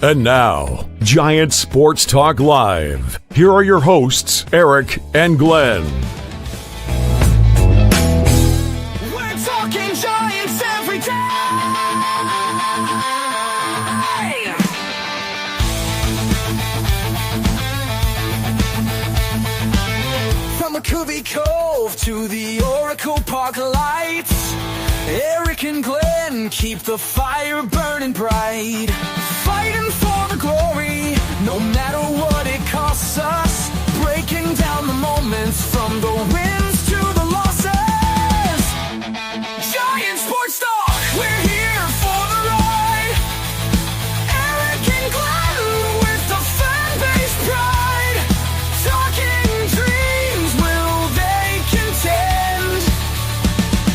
And now, Giant Sports Talk Live. Here are your hosts, Eric and Glenn. We're talking Giants every day. From McCovey Cove to the Oracle Park lights, Eric and Glenn keep the fire burning bright. Fighting for the glory, no matter what it costs us. Breaking down the moments from the wins to the losses. Giant Sports Talk, we're here for the ride. Eric and Glenn with the fan base pride. Talking dreams, will they contend?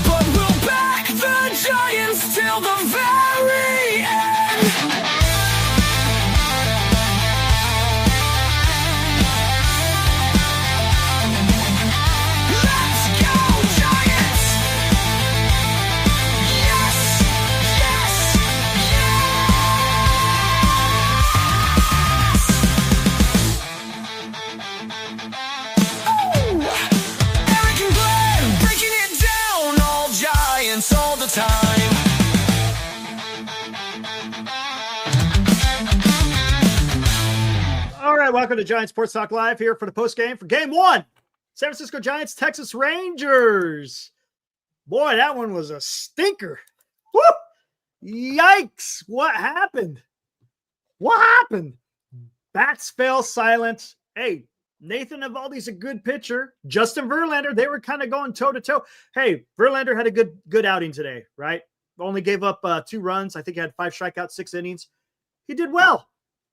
But we'll back the Giants till the very end. Let's go, Giants! Yes! Yes! Yes! Oh! Eric and Glenn breaking it down, all Giants all the time. All right, welcome to Giant Sports Talk Live here for the postgame for Game 1. San Francisco Giants, Texas Rangers. Boy, that one was a stinker. Woo! Yikes. What happened? What happened? Bats fell silent. Hey, Nathan Eovaldi's a good pitcher. Justin Verlander, they were kind of going toe-to-toe. Hey, Verlander had a good outing today, right? Only gave up 2 runs. I think he had 5 strikeouts, 6 innings. He did well.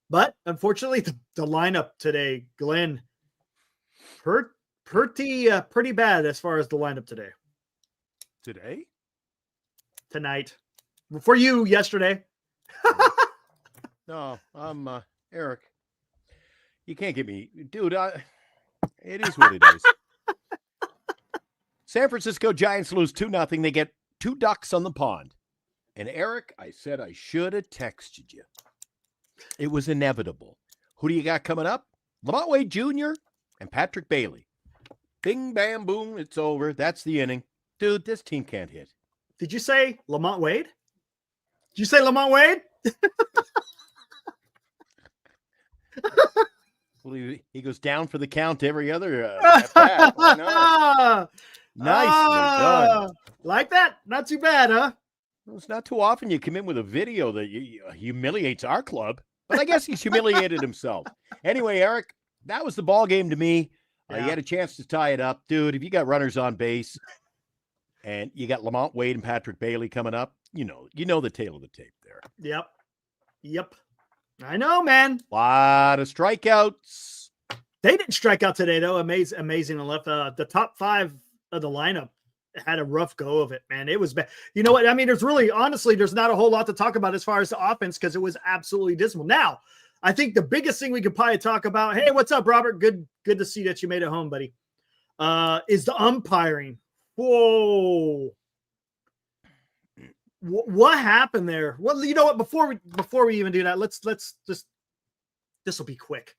But unfortunately, the lineup today, Glenn, pretty bad as far as the lineup today. Tonight. For you, yesterday. No, I'm Eric. You can't get me, dude. It is what it is. San Francisco Giants lose 2-0. They get 2 ducks on the pond. And Eric, I said I should have texted you. It was inevitable. Who do you got coming up? Lamont Wade Jr. and Patrick Bailey. Bing, bam, boom, it's over. That's the inning. Dude, this team can't hit. Did you say Lamont Wade? Did you say Lamont Wade? Well, he goes down for the count every other at bat. Why not? Nicely done. Like that? Not too bad, huh? Well, it's not too often you come in with a video that humiliates our club, but I guess he's humiliated himself. Anyway, Eric, that was the ball game to me. Yeah. You had a chance to tie it up. Dude, if you got runners on base and you got Lamont Wade and Patrick Bailey coming up, you know the tale of the tape there. Yep. I know, man. A lot of strikeouts. They didn't strike out today, though. Amazing enough. The top 5 of the lineup had a rough go of it, man. It was bad. You know what? I mean, there's not a whole lot to talk about as far as the offense because it was absolutely dismal. Now, I think the biggest thing we could probably talk about, hey, what's up, Robert? Good to see that you made it home, buddy, is the umpiring. Whoa. What happened there? Well, you know what? Before we even do that, let's just, this will be quick.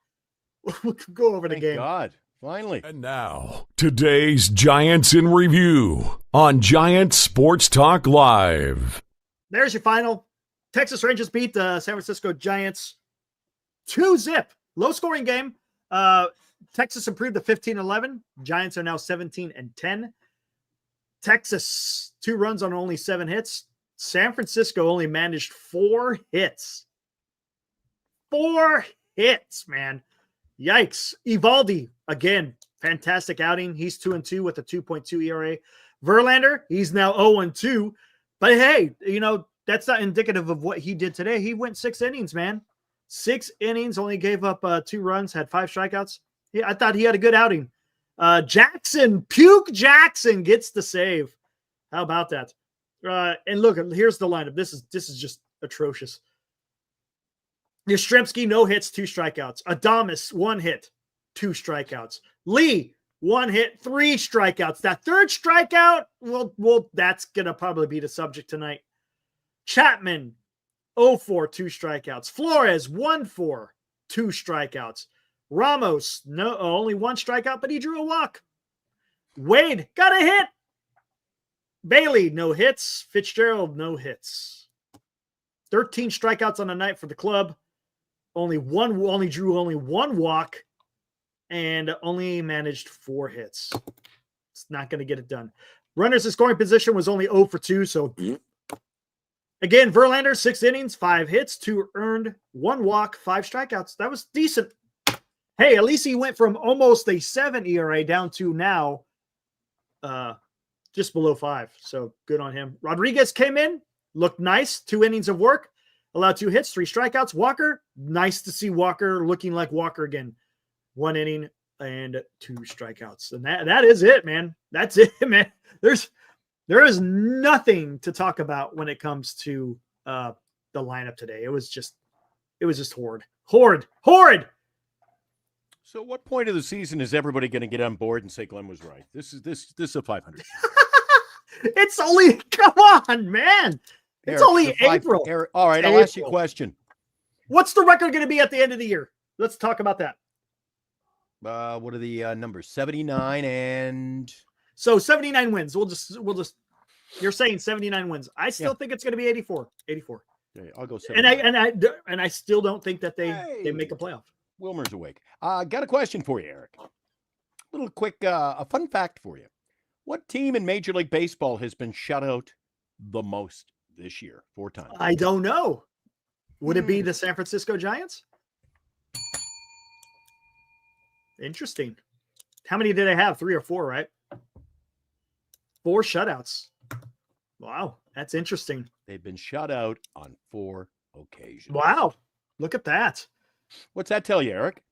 We'll go over the game. Thank God. Finally. And now, today's Giants in Review on Giant Sports Talk Live. There's your final. Texas Rangers beat the San Francisco Giants 2-0. Low-scoring game. Texas improved to 15-11. Giants are now 17-10. Texas, 2 runs on only 7 hits. San Francisco only managed 4 hits. 4 hits, man. Yikes. Eovaldi, again, fantastic outing. He's 2-2 with a 2.2 ERA. Verlander, he's now 0-2. But hey, that's not indicative of what he did today. He went 6 innings, man. 6 innings, only gave up 2 runs, had 5 strikeouts. Yeah, I thought he had a good outing. Puke Jackson gets the save. How about that? And look, here's the lineup. This is just atrocious. Yastrzemski, no hits, 2 strikeouts. Adames, 1 hit, 2 strikeouts. Lee, 1 hit, 3 strikeouts. That 3rd strikeout, well, that's going to probably be the subject tonight. Chapman, 0-4, 2 strikeouts. Flores, 1-4, 2 strikeouts. Ramos, only 1 strikeout, but he drew a walk. Wade got a hit. Bailey, no hits. Fitzgerald, no hits. 13 strikeouts on the night for the club. Only drew 1 walk and only managed 4 hits. It's not going to get it done. Runners in scoring position was only 0 for 2. So again, Verlander, 6 innings, 5 hits, 2 earned, 1 walk, 5 strikeouts. That was decent. Hey, at least he went from almost a 7 ERA down to now just below 5. So good on him. Rodriguez came in, looked nice, 2 innings of work, allowed 2 hits, 3 strikeouts. Walker, nice to see Walker looking like Walker again. 1 inning and 2 strikeouts. And that is it, man. That's it, man. There is nothing to talk about when it comes to the lineup today. It was just horrid. So what point of the season is everybody going to get on board and say Glenn was right? This is a 500. It's only, come on, man. It's Eric, only April. Eric, all right, I'll ask you a question. What's the record going to be at the end of the year? Let's talk about that. What are the numbers? 79 and... So 79 wins. We'll just you're saying 79 wins. I still think it's going to be 84. 84. Okay, I'll go 79. And I still don't think that they make a playoff. Wilmer's awake. Got a question for you, Eric. Little quick, a fun fact for you. What team in Major League Baseball has been shut out the most this year? 4 times. I don't know. Would it be the San Francisco Giants? Interesting. How many did they have? 3 or 4, right? 4 shutouts. Wow, that's interesting. They've been shut out on 4 occasions. Wow, look at that. What's that tell you, Eric?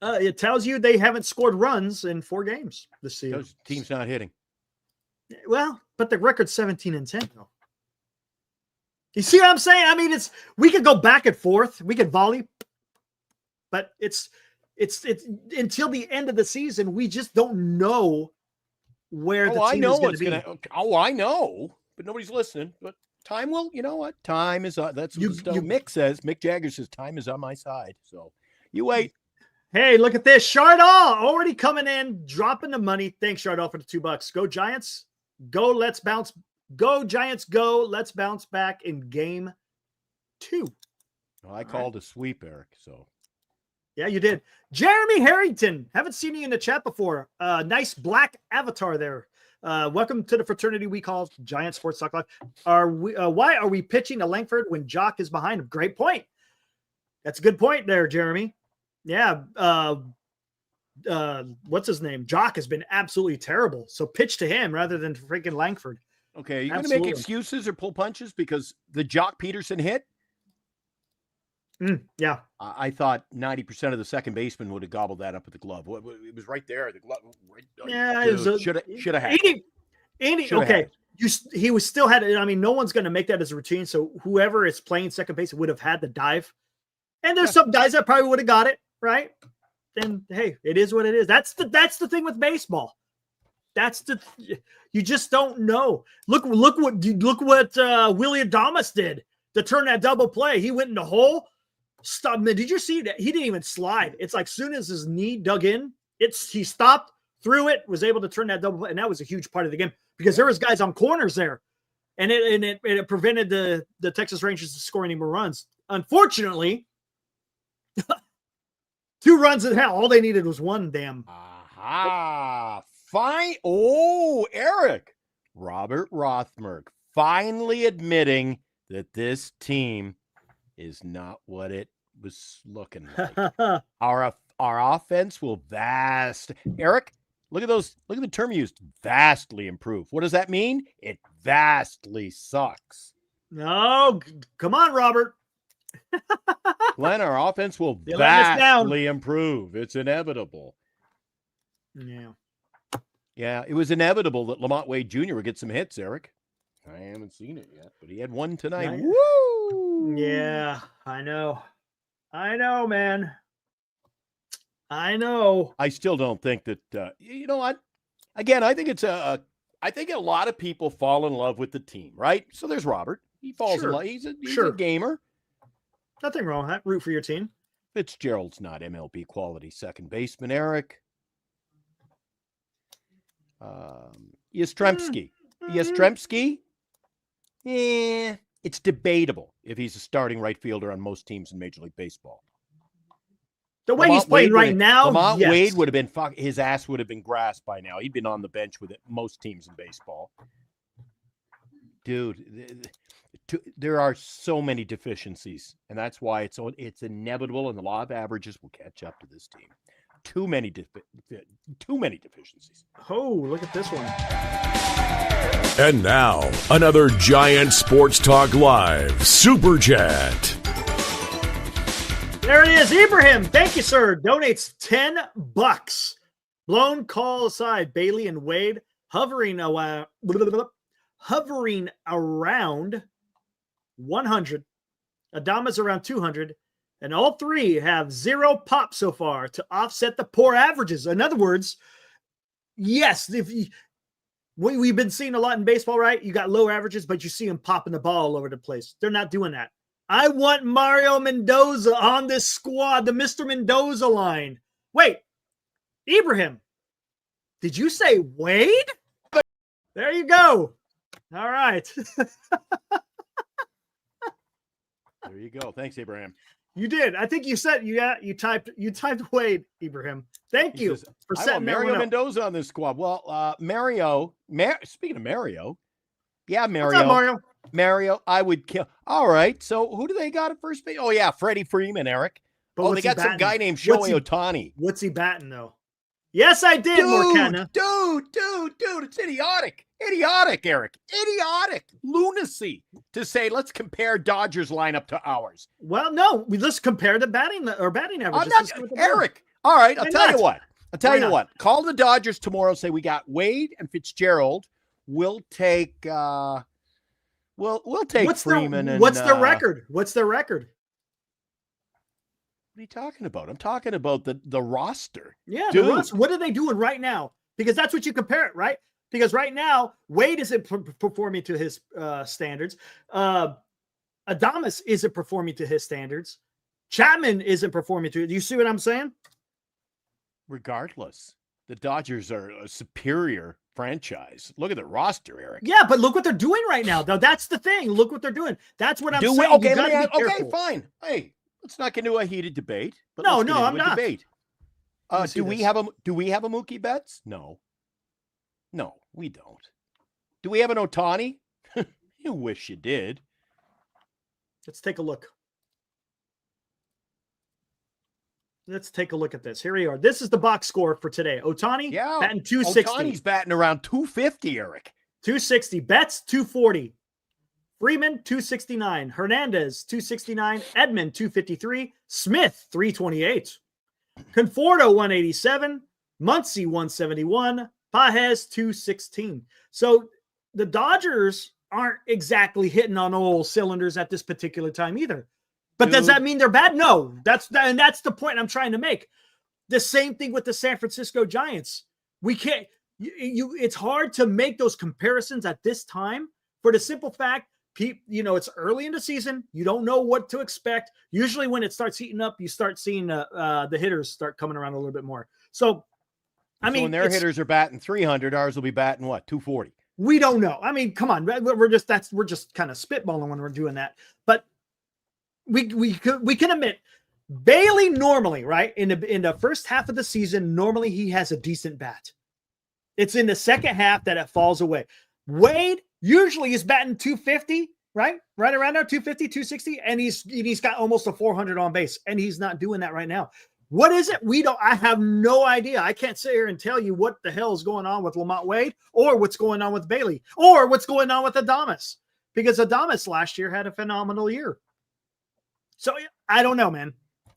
It tells you they haven't scored runs in 4 games this season. Those teams not hitting. Well, but the record's 17-10, though. You see what I'm saying? I mean, we could go back and forth. We could volley, but it's until the end of the season, we just don't know where the team is going to be. I know, but nobody's listening. But time will, you know what? Time is on. That's what Mick says. Mick Jagger says time is on my side. So you wait. Hey, look at this. Chardall already coming in, dropping the money. Thanks, Chardall, for the $2. Go Giants. Go, let's bounce. Go Giants, go. Let's bounce back in game 2. Well, I called a sweep, Eric, so. Yeah, you did. Jeremy Harrington. Haven't seen you in the chat before. Nice black avatar there. Welcome to the fraternity we call Giant Sports Talk Live. Why are we pitching to Langford when Jock is behind him? Great point. That's a good point there, Jeremy. Yeah. What's his name? Jock has been absolutely terrible. So pitch to him rather than freaking Langford. Okay, are you going to make excuses or pull punches because the Jock Peterson hit? Yeah. I thought 90% of the second baseman would have gobbled that up with the glove. It was right there. The glove. Should have had it. Okay. He was still had it. I mean, no one's going to make that as a routine. So whoever is playing second base would have had the dive. And there's some guys that probably would have got it, right? Then, hey, it is what it is. That's the thing with baseball. You just don't know. Look what Willie Adames did to turn that double play. He went in the hole. Stop. Did you see that? He didn't even slide. It's like soon as his knee dug in, he stopped, threw it, was able to turn that double play, and that was a huge part of the game because there was guys on corners there, and it prevented the Texas Rangers to score any more runs. Unfortunately, 2 runs in hell. All they needed was 1 damn. Aha. Fine. Oh, Eric. Robert Rothberg finally admitting that this team is not what it was looking like. Our offense will Eric, look at the term used, vastly improve. What does that mean? It vastly sucks. No, come on, Robert. Glenn, our offense will vastly improve. It's inevitable. Yeah, it was inevitable that Lamont Wade Jr. would get some hits, Eric. I haven't seen it yet, but he had 1 tonight. Woo! Yeah, I know, man. I know. I still don't think that, you know what? Again, I think I think a lot of people fall in love with the team, right? So there's Robert. He falls in Sure. love. He's a Sure. gamer. Nothing wrong with that. Root for your team. Fitzgerald's not MLB quality second baseman, Eric. Yastrzemski. Yastrzemski? It's debatable if he's a starting right fielder on most teams in Major League Baseball. The way he's playing right now, Lamont yes. Wade would have been his ass would have been grassed by now. He'd been on the bench with most teams in baseball. Dude, there are so many deficiencies, and that's why it's inevitable, and the law of averages will catch up to this team. Too many deficiencies. Oh, look at this one. And now, another Giant Sports Talk Live Super Chat. There it is. Ibrahim, thank you, sir. Donates $10. Blown call aside. Bailey and Wade hovering around 100. Adama's around 200. And all three have 0 pop so far to offset the poor averages. In other words, yes, we've been seeing a lot in baseball, right? You got low averages, but you see them popping the ball all over the place. They're not doing that. I want Mario Mendoza on this squad, the Mr. Mendoza line. Wait, Ibrahim, did you say Wade? There you go. All right. There you go. Thanks, Abraham. You did. I think you said you typed Wade, Ibrahim. Thank you for setting Mario Mendoza on this squad. Well, speaking of Mario, yeah, What's up, Mario, I would kill. All right, so who do they got at first base? Oh yeah, Freddie Freeman, Eric. But they got some guy named Shohei Ohtani. What's he batting though? Yes, I did, Morcana. Dude, it's idiotic, Eric, idiotic lunacy to say let's compare Dodgers lineup to ours. Well, no, let's compare the batting averages. Eric. All right, I'll tell you what. Call the Dodgers tomorrow and say we got Wade and Fitzgerald. We'll take Freeman. What's their record? What's their record? What are you talking about? I'm talking about the roster. Yeah, the roster. What are they doing right now? Because that's what you compare it, right? Because right now, Wade isn't performing to his standards. Adames isn't performing to his standards. Chapman isn't performing to it. Do you see what I'm saying? Regardless, the Dodgers are a superior franchise. Look at the roster, Eric. Yeah, but look what they're doing right now, though. That's the thing. Look what they're doing. That's what I'm saying. Okay, fine. Hey, let's not get into a heated debate. But I'm not. Debate. Do we have a Mookie Betts? No, we don't. Do we have an Ohtani? You wish you did. Let's take a look. Let's take a look at this. Here we are. This is the box score for today. Ohtani, batting 260. Ohtani's batting around 250, Eric. 260. Betts, 240. Freeman, 269. Hernandez, 269. Edman, 253. Smith, 328. Conforto, 187. Muncy, 171. Pages, 216. So the Dodgers aren't exactly hitting on all cylinders at this particular time either. But does that mean they're bad? No. That's the point I'm trying to make. The same thing with the San Francisco Giants. We can't. It's hard to make those comparisons at this time for the simple fact, it's early in the season. You don't know what to expect. Usually, when it starts heating up, you start seeing the hitters start coming around a little bit more. So, when their hitters are batting 300, ours will be batting what, 240? We don't know. I mean, come on. We're just kind of spitballing when we're doing that. But we can admit Bailey normally, right, in the first half of the season, normally he has a decent bat. It's in the second half that it falls away. Wade usually is batting 250, right around there, 250, 260, and he's got almost a 400 on base, and he's not doing that right now. What is it? I have no idea. I can't sit here and tell you what the hell is going on with Lamont Wade, or what's going on with Bailey, or what's going on with Adames, because Adames last year had a phenomenal year. So I don't know, man.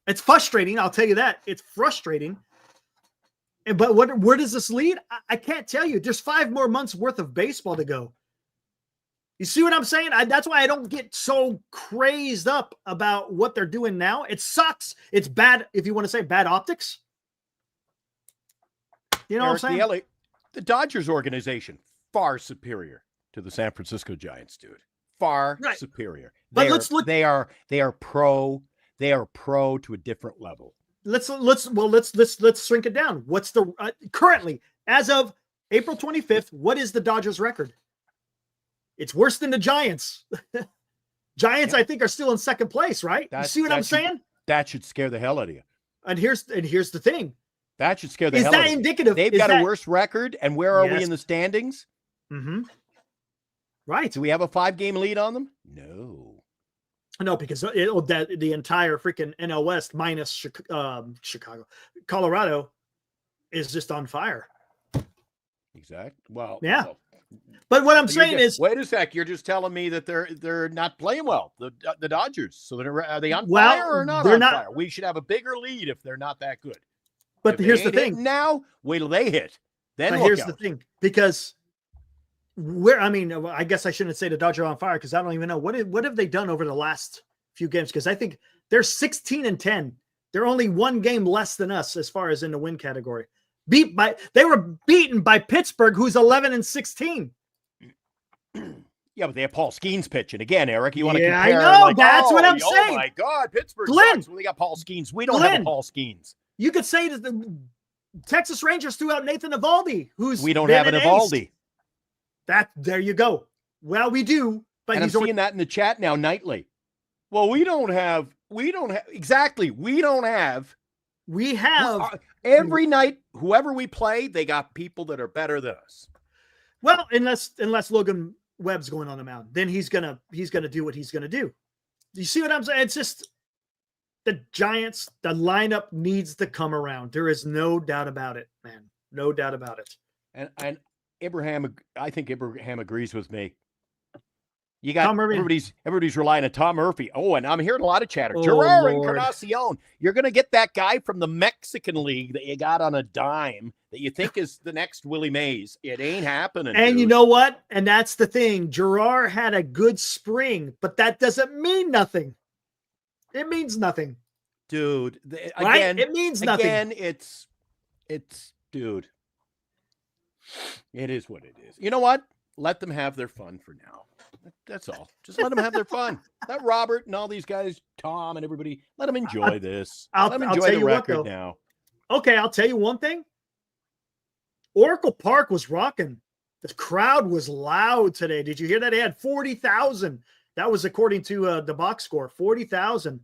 It's frustrating. I'll tell you that. It's frustrating. But where does this lead? I can't tell you. There's 5 more months worth of baseball to go. You see what I'm saying? That's why I don't get so crazed up about what they're doing now. It sucks. It's bad, if you want to say bad optics. You know Eric, what I'm saying? The Dodgers organization, far superior to the San Francisco Giants, dude. far Right. superior. But let's look. They are pro to a different level. Let's shrink it down. What's the currently, as of April 25th, what is the Dodgers record? It's worse than the Giants. Giants, I think, are still in second place, right? You see what I'm saying? That should scare the hell out of you. And here's the thing. That should scare the hell out of you. Is that indicative? They've got a worse record, and where are we in the standings? Mm-hmm. Right. Do we have a 5-game lead on them? No, because the entire freaking NL West minus Chicago, Colorado is just on fire. Exactly. Well, yeah. Well, but what I'm saying is, wait a sec. You're just telling me that they're not playing well, the Dodgers. So are they on fire or not? They're not on fire. We should have a bigger lead if they're not that good. But here's the thing. Now, wait till they hit. Then here's the thing, because I guess I shouldn't say the Dodgers are on fire, because I don't even know what have they done over the last few games, because I think they're 16-10. They're only one game less than us as far as in the win category. They were beaten by Pittsburgh, who's 11-16. Yeah, but they have Paul Skeens pitching again, Eric. You want to compare? I know. That's what I'm saying. Oh my God, Pittsburgh sucks. Well, they got Paul Skeens. We don't have a Paul Skeens. You could say that the Texas Rangers threw out Nathan Eovaldi, we don't have an Eovaldi. There you go. Well, we do, but I'm seeing that in the chat now nightly. Well, we have every night, whoever we play, they got people that are better than us. Well, unless Logan Webb's going on the mound, then he's gonna do what he's gonna do. You see what I'm saying? It's just the Giants, the lineup needs to come around. There is no doubt about it, man. No doubt about it. And I think Abraham agrees with me. You got everybody's relying on Tom Murphy. Oh, and I'm hearing a lot of chatter. Gerard Encarnacion. You're going to get that guy from the Mexican League that you got on a dime that you think is the next Willie Mays. It ain't happening. And you know what? And that's the thing. Gerard had a good spring, but that doesn't mean nothing. It means nothing. Dude. Again, it means nothing. Again, it's dude. It is what it is. You know what? Let them have their fun for now. That's all. Just let them have their fun. Let Robert and all these guys, Tom and everybody, let them enjoy this. Let them enjoy the record now. Okay, I'll tell you one thing. Oracle Park was rocking. The crowd was loud today. Did you hear that? They had 40,000. That was according to the box score, 40,000.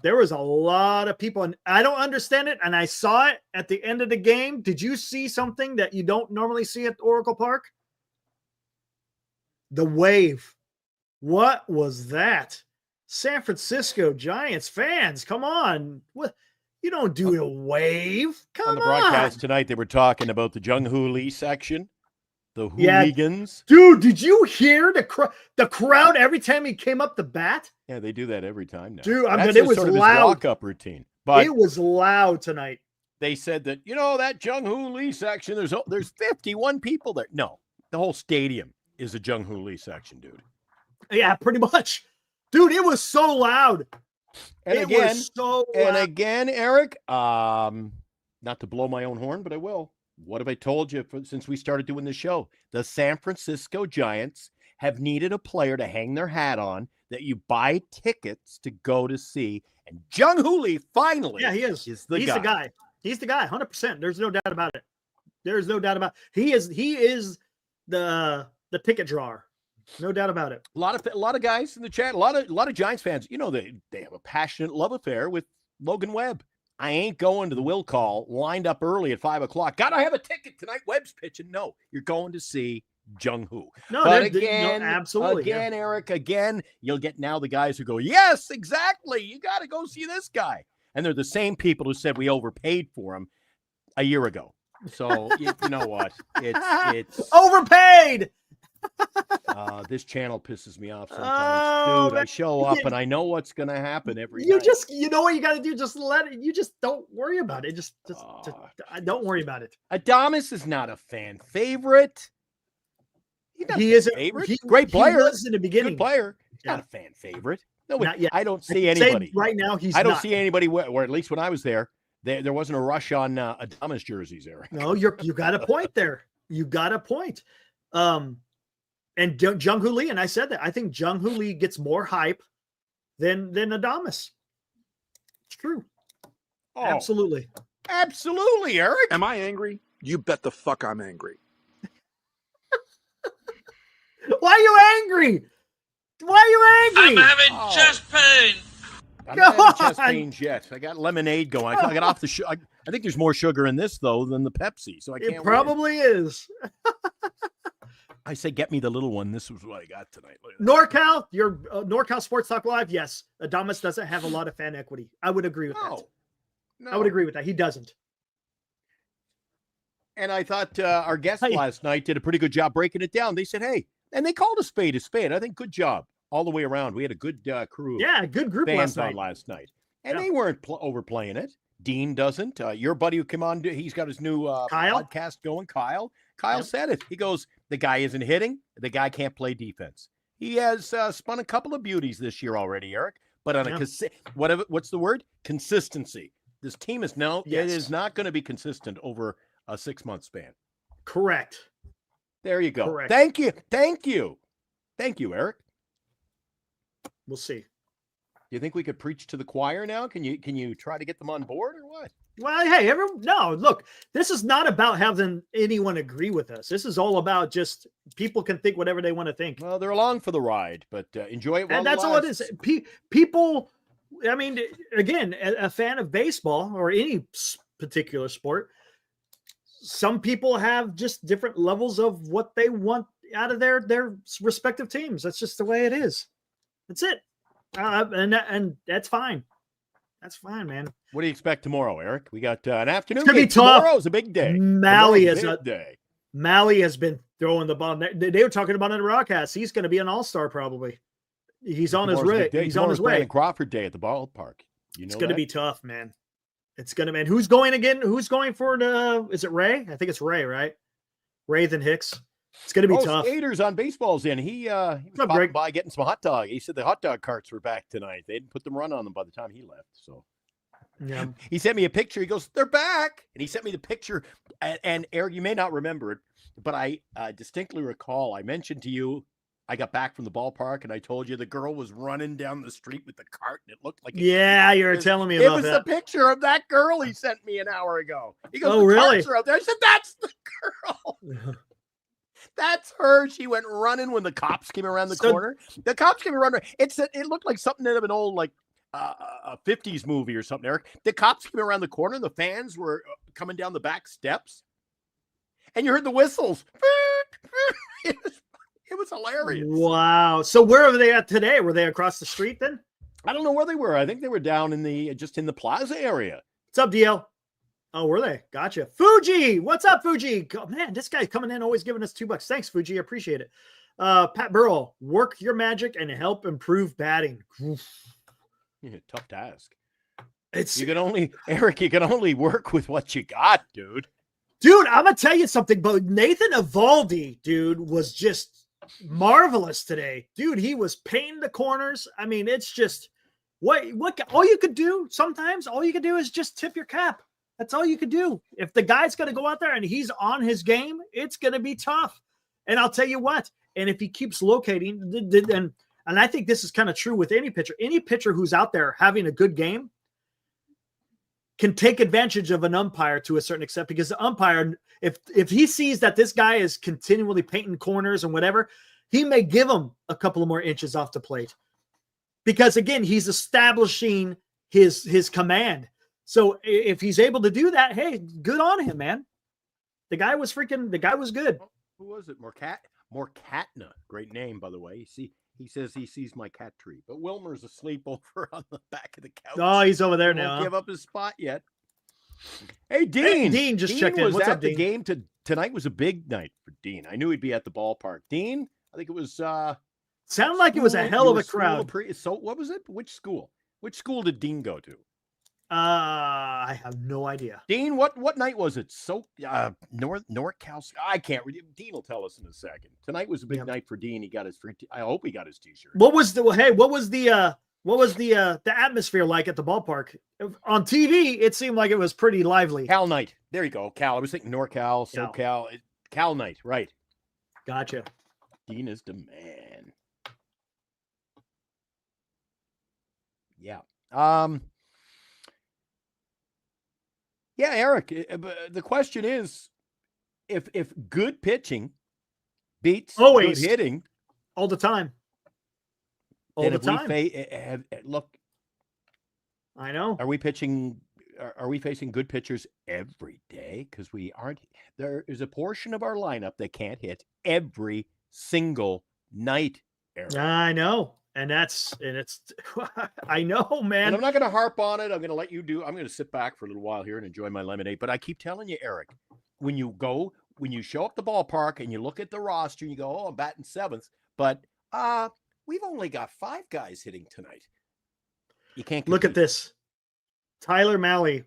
There was a lot of people, and I don't understand it. And I saw it at the end of the game. Did you see something that you don't normally see at Oracle Park? The wave. What was that? San Francisco Giants fans, come on. What? You don't do a wave. Come on. On the broadcast tonight, they were talking about the Jung Hoo Lee section, the hooligans. Yeah. Dude, did you hear the crowd every time he came up the bat? Yeah, they do that every time now. Dude, it was loud. Walk-up routine. But it was loud tonight. They said that, that Jung Hoo Lee section, there's 51 people there. No, the whole stadium is a Jung Hoo Lee section, dude. Yeah, pretty much. Dude, it was so loud. And again, Eric, not to blow my own horn, but I will. What have I told you since we started doing this show? The San Francisco Giants have needed a player to hang their hat on that you buy tickets to go to see. And Jung Hoo Lee finally He's the guy. He's the guy, 100%. There's no doubt about it. There's no doubt about it. He is the ticket drawer. No doubt about it. A lot of guys in the chat, a lot of Giants fans, they have a passionate love affair with Logan Webb. I ain't going to the will call, lined up early at 5:00. Gotta have a ticket tonight. Webb's pitching. No, you're going to see Jung Hoo. Absolutely. Eric, you'll get now the guys who go, yes, exactly. You got to go see this guy. And they're the same people who said we overpaid for him a year ago. So you know what? It's overpaid. This channel pisses me off sometimes. Dude, I show up and I know what's going to happen every night. You know what you got to do? Just let it. You just don't worry about it. Just don't worry about it. Adames is not a fan favorite. He is a favorite. Great player. He was in the beginning. Good player. He's not a fan favorite. No, not yet. I don't see anybody right now. I don't see anybody where at least when I was there wasn't a rush on Adames jerseys, Eric. No, you got a point there. You got a point. And Jung Hoo Lee, and I said that. I think Jung Hoo Lee gets more hype than Adames. It's true. Oh, Absolutely. Absolutely, Eric. Am I angry? You bet the fuck I'm angry. Why are you angry? Why are you angry? I'm having chest pain. I'm not having chest God. pains yet. I got lemonade going. I got off the sugar. I think there's more sugar in this though than the Pepsi, so I can't. It probably is. I say, get me the little one. This was what I got tonight. NorCal, your NorCal Sports Talk Live. Yes, Adames doesn't have a lot of fan equity. I would agree with that. No. I would agree with that. He doesn't. And I thought our guest Hey. last night did a pretty good job breaking it down. They said, hey, and they called a spade a spade. I think good job all the way around. We had a good crew. Yeah, good group fans last on night. last night. And Yeah. they weren't overplaying it. Dean doesn't. Your buddy who came on, he's got his new Kyle? podcast going, Kyle. Kyle Yep. said it. He goes, the guy isn't hitting. The guy can't play defense. He has spun a couple of beauties this year already, Eric. But on what's the word? Consistency. This team is it is not going to be consistent over a 6-month span. Correct. There you go. Correct. Thank you, Eric. We'll see. Do you think we could preach to the choir now? Can you try to get them on board or what? Well, hey, look, this is not about having anyone agree with us. This is all about just people can think whatever they want to think. Well, they're along for the ride, but enjoy it while And that's it all it lasts. is. People, I mean, again, a fan of baseball or any particular sport, some people have just different levels of what they want out of their respective teams. That's just the way it is. That's it. And that's fine. That's fine, man. What do you expect tomorrow, Eric? We got an afternoon. It's gonna be game. tough. Tomorrow's a big day. Maui Tomorrow's is a a big day. Maui has been throwing the ball. They were talking about it in the broadcast. He's going to be an all-star probably. He's on his Tomorrow's a way. big day. He's on his Tomorrow's Brandon way. Crawford Day at the ballpark. You know It's going to that? be tough, man. It's going to, man. Who's going again? Who's going for the, is it Ray? I think it's Ray, right? Ray than Hicks. It's going to be tough. Skaters on baseball's in. He was up, popping Greg? by getting some hot dog. He said the hot dog carts were back tonight. They didn't put them run on them by the time he left. So Yeah. he sent me a picture. He goes, they're back. And he sent me the picture. And Eric, you may not remember it, but I distinctly recall I mentioned to you, I got back from the ballpark and I told you the girl was running down the street with the cart and it looked like Yeah, you were telling me it about was that. the picture of that girl he sent me an hour ago. He goes, Oh, the really? carts are out there. I said, that's the girl. That's her. She went running when the cops came around the corner. The cops came around. It looked like something out of an old like a 50s movie or something, Eric. The cops came around the corner. The fans were coming down the back steps. And you heard the whistles. It was hilarious. Wow. So where are they at today? Were they across the street then? I don't know where they were. I think they were down in just in the plaza area. What's up, DL? Oh, were they? Gotcha. Fuji, what's up, Fuji? Oh, man, this guy's coming in, always giving us $2. Thanks, Fuji. I appreciate it. Pat Burrell, work your magic and help improve batting. Yeah, tough task. It's You can only work with what you got, dude. dude. I'm gonna tell you something, but Nathan Evaldi, dude, was just marvelous today, dude. He was painting the corners. I mean, it's just what all you could do. Sometimes all you could do is just tip your cap. That's all you could do. If the guy's going to go out there and he's on his game, it's going to be tough. And I'll tell you what, and if he keeps locating, and I think this is kind of true with any pitcher who's out there having a good game can take advantage of an umpire to a certain extent, because the umpire, if he sees that this guy is continually painting corners and whatever, he may give him a couple of more inches off the plate, because again, he's establishing his command. So if he's able to do that, hey, good on him, man. The guy was good. Who was it? Morkatna. Great name, by the way. He says he sees my cat tree, but Wilmer's asleep over on the back of the couch. Oh, he's over there He won't now. give up his spot yet. Hey, Dean. Dean just checked in. Was What's at up, the Dean? game tonight was a big night for Dean. I knew he'd be at the ballpark. Dean, I think it was Sounded like it was a hell of a crowd. So what was it? Which school? Which school did Dean go to? I have no idea. Dean, what night was it? NorCal. I can't read. Dean will tell us in a second. Tonight was a big night for Dean. He got his free. I hope he got his T-shirt. What was the atmosphere like at the ballpark? On TV, it seemed like it was pretty lively. Cal night. There you go. Cal. I was thinking NorCal, SoCal. Cal night. Right. Gotcha. Dean is the man. Yeah. Yeah, Eric, the question is, if good pitching beats Always. good hitting, all the time. All then the if time. we look, I know. are we pitching? Are we facing good pitchers every day? Because we aren't. There is a portion of our lineup that can't hit every single night, Eric. I know. And it's I know, man. And I'm not going to harp on it. I'm going to let you do. I'm going to sit back for a little while here and enjoy my lemonade. But I keep telling you, Eric, when you show up the ballpark and you look at the roster and you go, oh, I'm batting seventh, but we've only got 5 guys hitting tonight. You can't look at this. Tyler Mahle,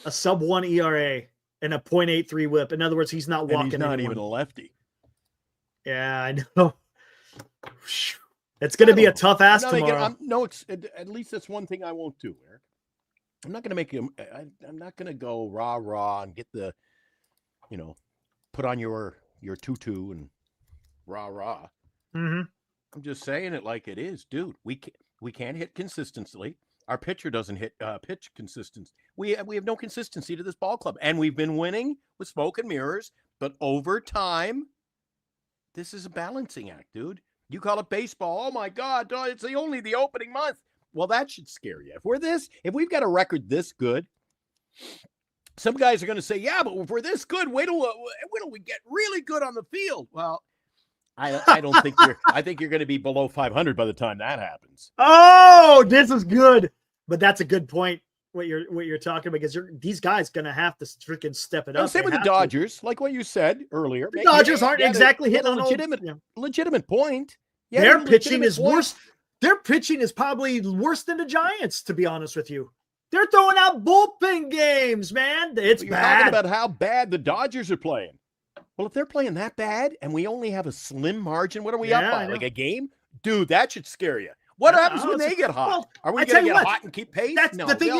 a sub-1 ERA and a .83 whip. In other words, he's not walking. And he's not anyone. even a lefty. Yeah, I know. It's going to be a tough ask tomorrow. At least that's one thing I won't do, Eric. I'm not going to make him. I'm not going to go rah and get the, put on your tutu and rah. Mm-hmm. I'm just saying it like it is, dude. We can't hit consistently. Our pitcher doesn't hit pitch consistency. We have no consistency to this ball club, and we've been winning with smoke and mirrors. But over time, this is a balancing act, dude. You call it baseball. Oh my God, it's only the opening month. Well, that should scare you. If we've got a record this good, some guys are going to say, yeah, but if we're this good, wait till we get really good on the field. Well, I don't think I think you're going to be below 500 by the time that happens. Oh, this is good. But that's a good point. What you're talking about, because these guys going to have to freaking step it up. Same with the Dodgers, like what you said earlier. The Dodgers aren't exactly hitting a legitimate point. Yeah, their pitching is worse. Their pitching is probably worse than the Giants, to be honest with you. They're throwing out bullpen games, man. It's You're bad. Talking about how bad the Dodgers are playing. Well, if they're playing that bad and we only have a slim margin, what are we up by? Like a game? Dude, that should scare you. What happens when they get hot? Well, are we going to get hot and keep pace? No, the thing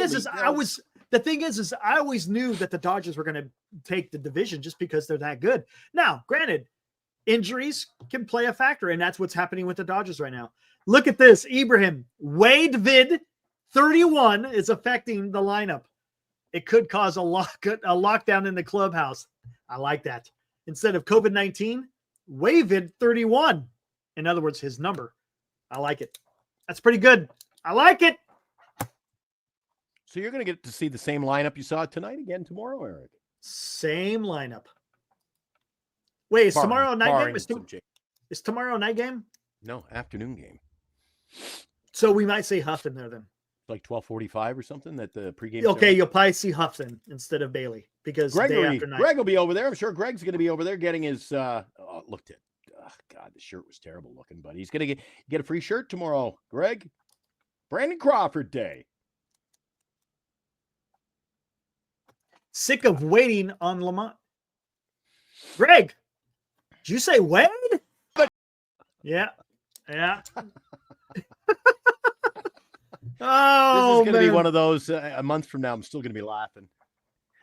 is I always knew that the Dodgers were going to take the division just because they're that good. Now, granted, injuries can play a factor, and that's what's happening with the Dodgers right now. Look at this. Ibrahim, Wade Vid 31 is affecting the lineup. It could cause a lockdown in the clubhouse. I like that. Instead of COVID-19, Wavid 31. In other words, his number. I like it. That's pretty good. I like it. So you're going to get to see the same lineup you saw tonight again tomorrow, Eric? Same lineup. Wait, is tomorrow a night game? Is tomorrow a night game? No, afternoon game. So we might see Huff in there then. Like 12:45 or something that the pregame. Okay, you'll probably see Huff then instead of Bailey because Greg will be over there. I'm sure Greg's going to be over there getting his. Looked at. Oh God, the shirt was terrible looking, but he's going to get a free shirt tomorrow. Greg, Brandon Crawford Day. Sick of waiting on Lamont. Greg, did you say Wade? Yeah. Oh, this is going to be one of those. A month from now, I'm still going to be laughing.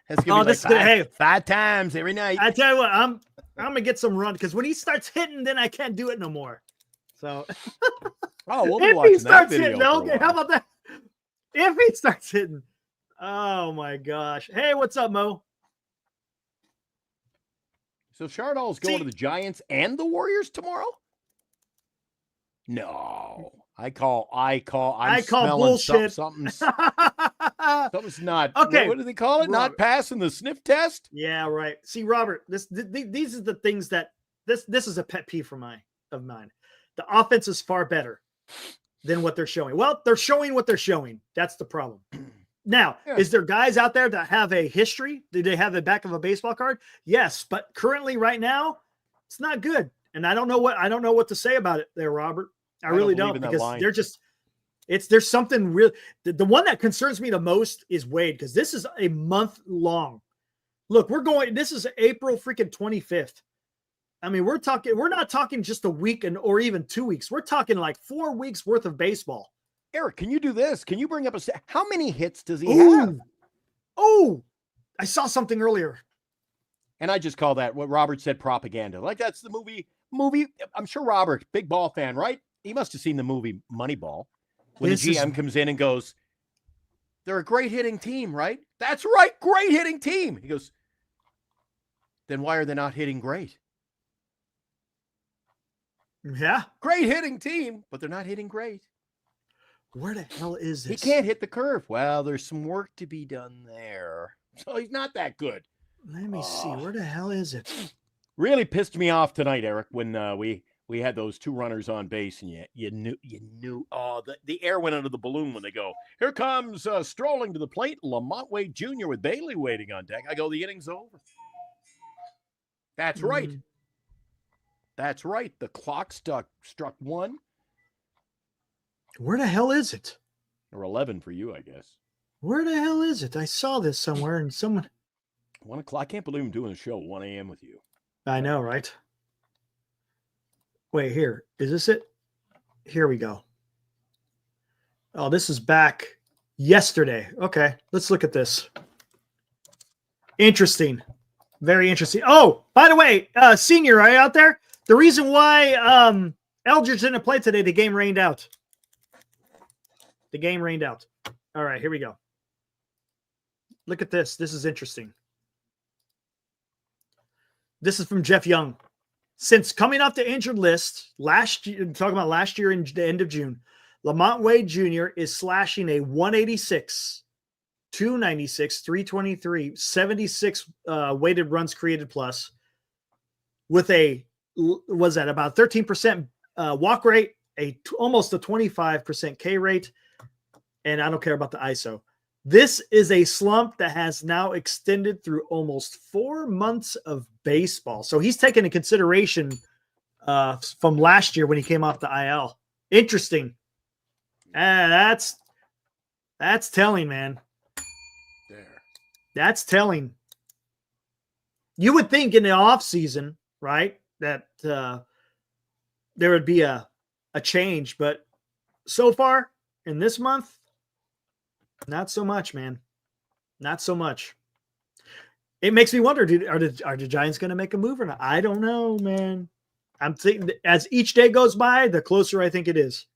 That's going to be 5 times every night. I tell you what, I'm going to get some run because when he starts hitting, then I can't do it no more. So, we'll be watching that video. Okay, how about that? If he starts hitting, oh my gosh! Hey, what's up, Mo? So Chardall's going to the Giants and the Warriors tomorrow? No. I call bullshit. Something's not. Okay. What do they call it? Robert. Not passing the sniff test? Yeah, right. See, Robert, these are the things that this is a pet peeve of mine. The offense is far better than what they're showing. Well, they're showing what they're showing. That's the problem. Now, is there guys out there that have a history? Do they have the back of a baseball card? Yes, but currently right now, it's not good. And I don't know what to say about it there, Robert. I really don't because they're just there's something real. The one that concerns me the most is Wade because this is a month long. Look, this is April freaking 25th. I mean, we're not talking just a week or even 2 weeks. We're talking like 4 weeks worth of baseball. Eric, can you do this? Can you bring up how many hits does he have? Oh, I saw something earlier. And I just call that what Robert said propaganda. Like that's the movie movie. I'm sure Robert, big ball fan, right? He must have seen the movie Moneyball when This the GM comes in and goes, they're a great hitting team, right? That's right. Great hitting team. He goes, then why are they not hitting great? Yeah. Great hitting team, but they're not hitting great. Where the hell is He this? can't hit the curve. Well, there's some work to be done there. So he's not that good. Let me see. Where the hell is it? Really pissed me off tonight, Eric, when we had those 2 runners on base, and you knew. Oh, the air went under the balloon when they go. Here comes strolling to the plate, Lamont Wade Jr. with Bailey waiting on deck. I go, the inning's over. That's right. That's right. The clock struck 1. Where the hell is it? Or 11 for you, I guess. Where the hell is it? I saw this somewhere, and someone. 1 o'clock. I can't believe I'm doing a show at 1 a.m. with you. I know, right? Wait, here. Is this it? Here we go. Oh, this is back yesterday. Okay, let's look at this. Interesting. Very interesting. Oh, by the way, Senior, are you out there? The reason why Eldridge didn't play today, the game rained out. The game rained out. All right, here we go. Look at this. This is interesting. This is from Jeff Young. Since coming off the injured list last year, talking about last year in the end of June, Lamont Wade Jr. is slashing a 186, 296, 323, 76 weighted runs created plus with was that about 13% walk rate, almost a 25% K rate, and I don't care about the ISO. This is a slump that has now extended through almost 4 months of baseball. So he's taken into consideration from last year when he came off the IL. Interesting. That's telling, man. There. That's telling. You would think in the off season, right, that there would be a change, but so far in this month, not so much, man. Not so much. It makes me wonder, are the Giants going to make a move or not? I don't know, man. I'm thinking as each day goes by, the closer I think it is.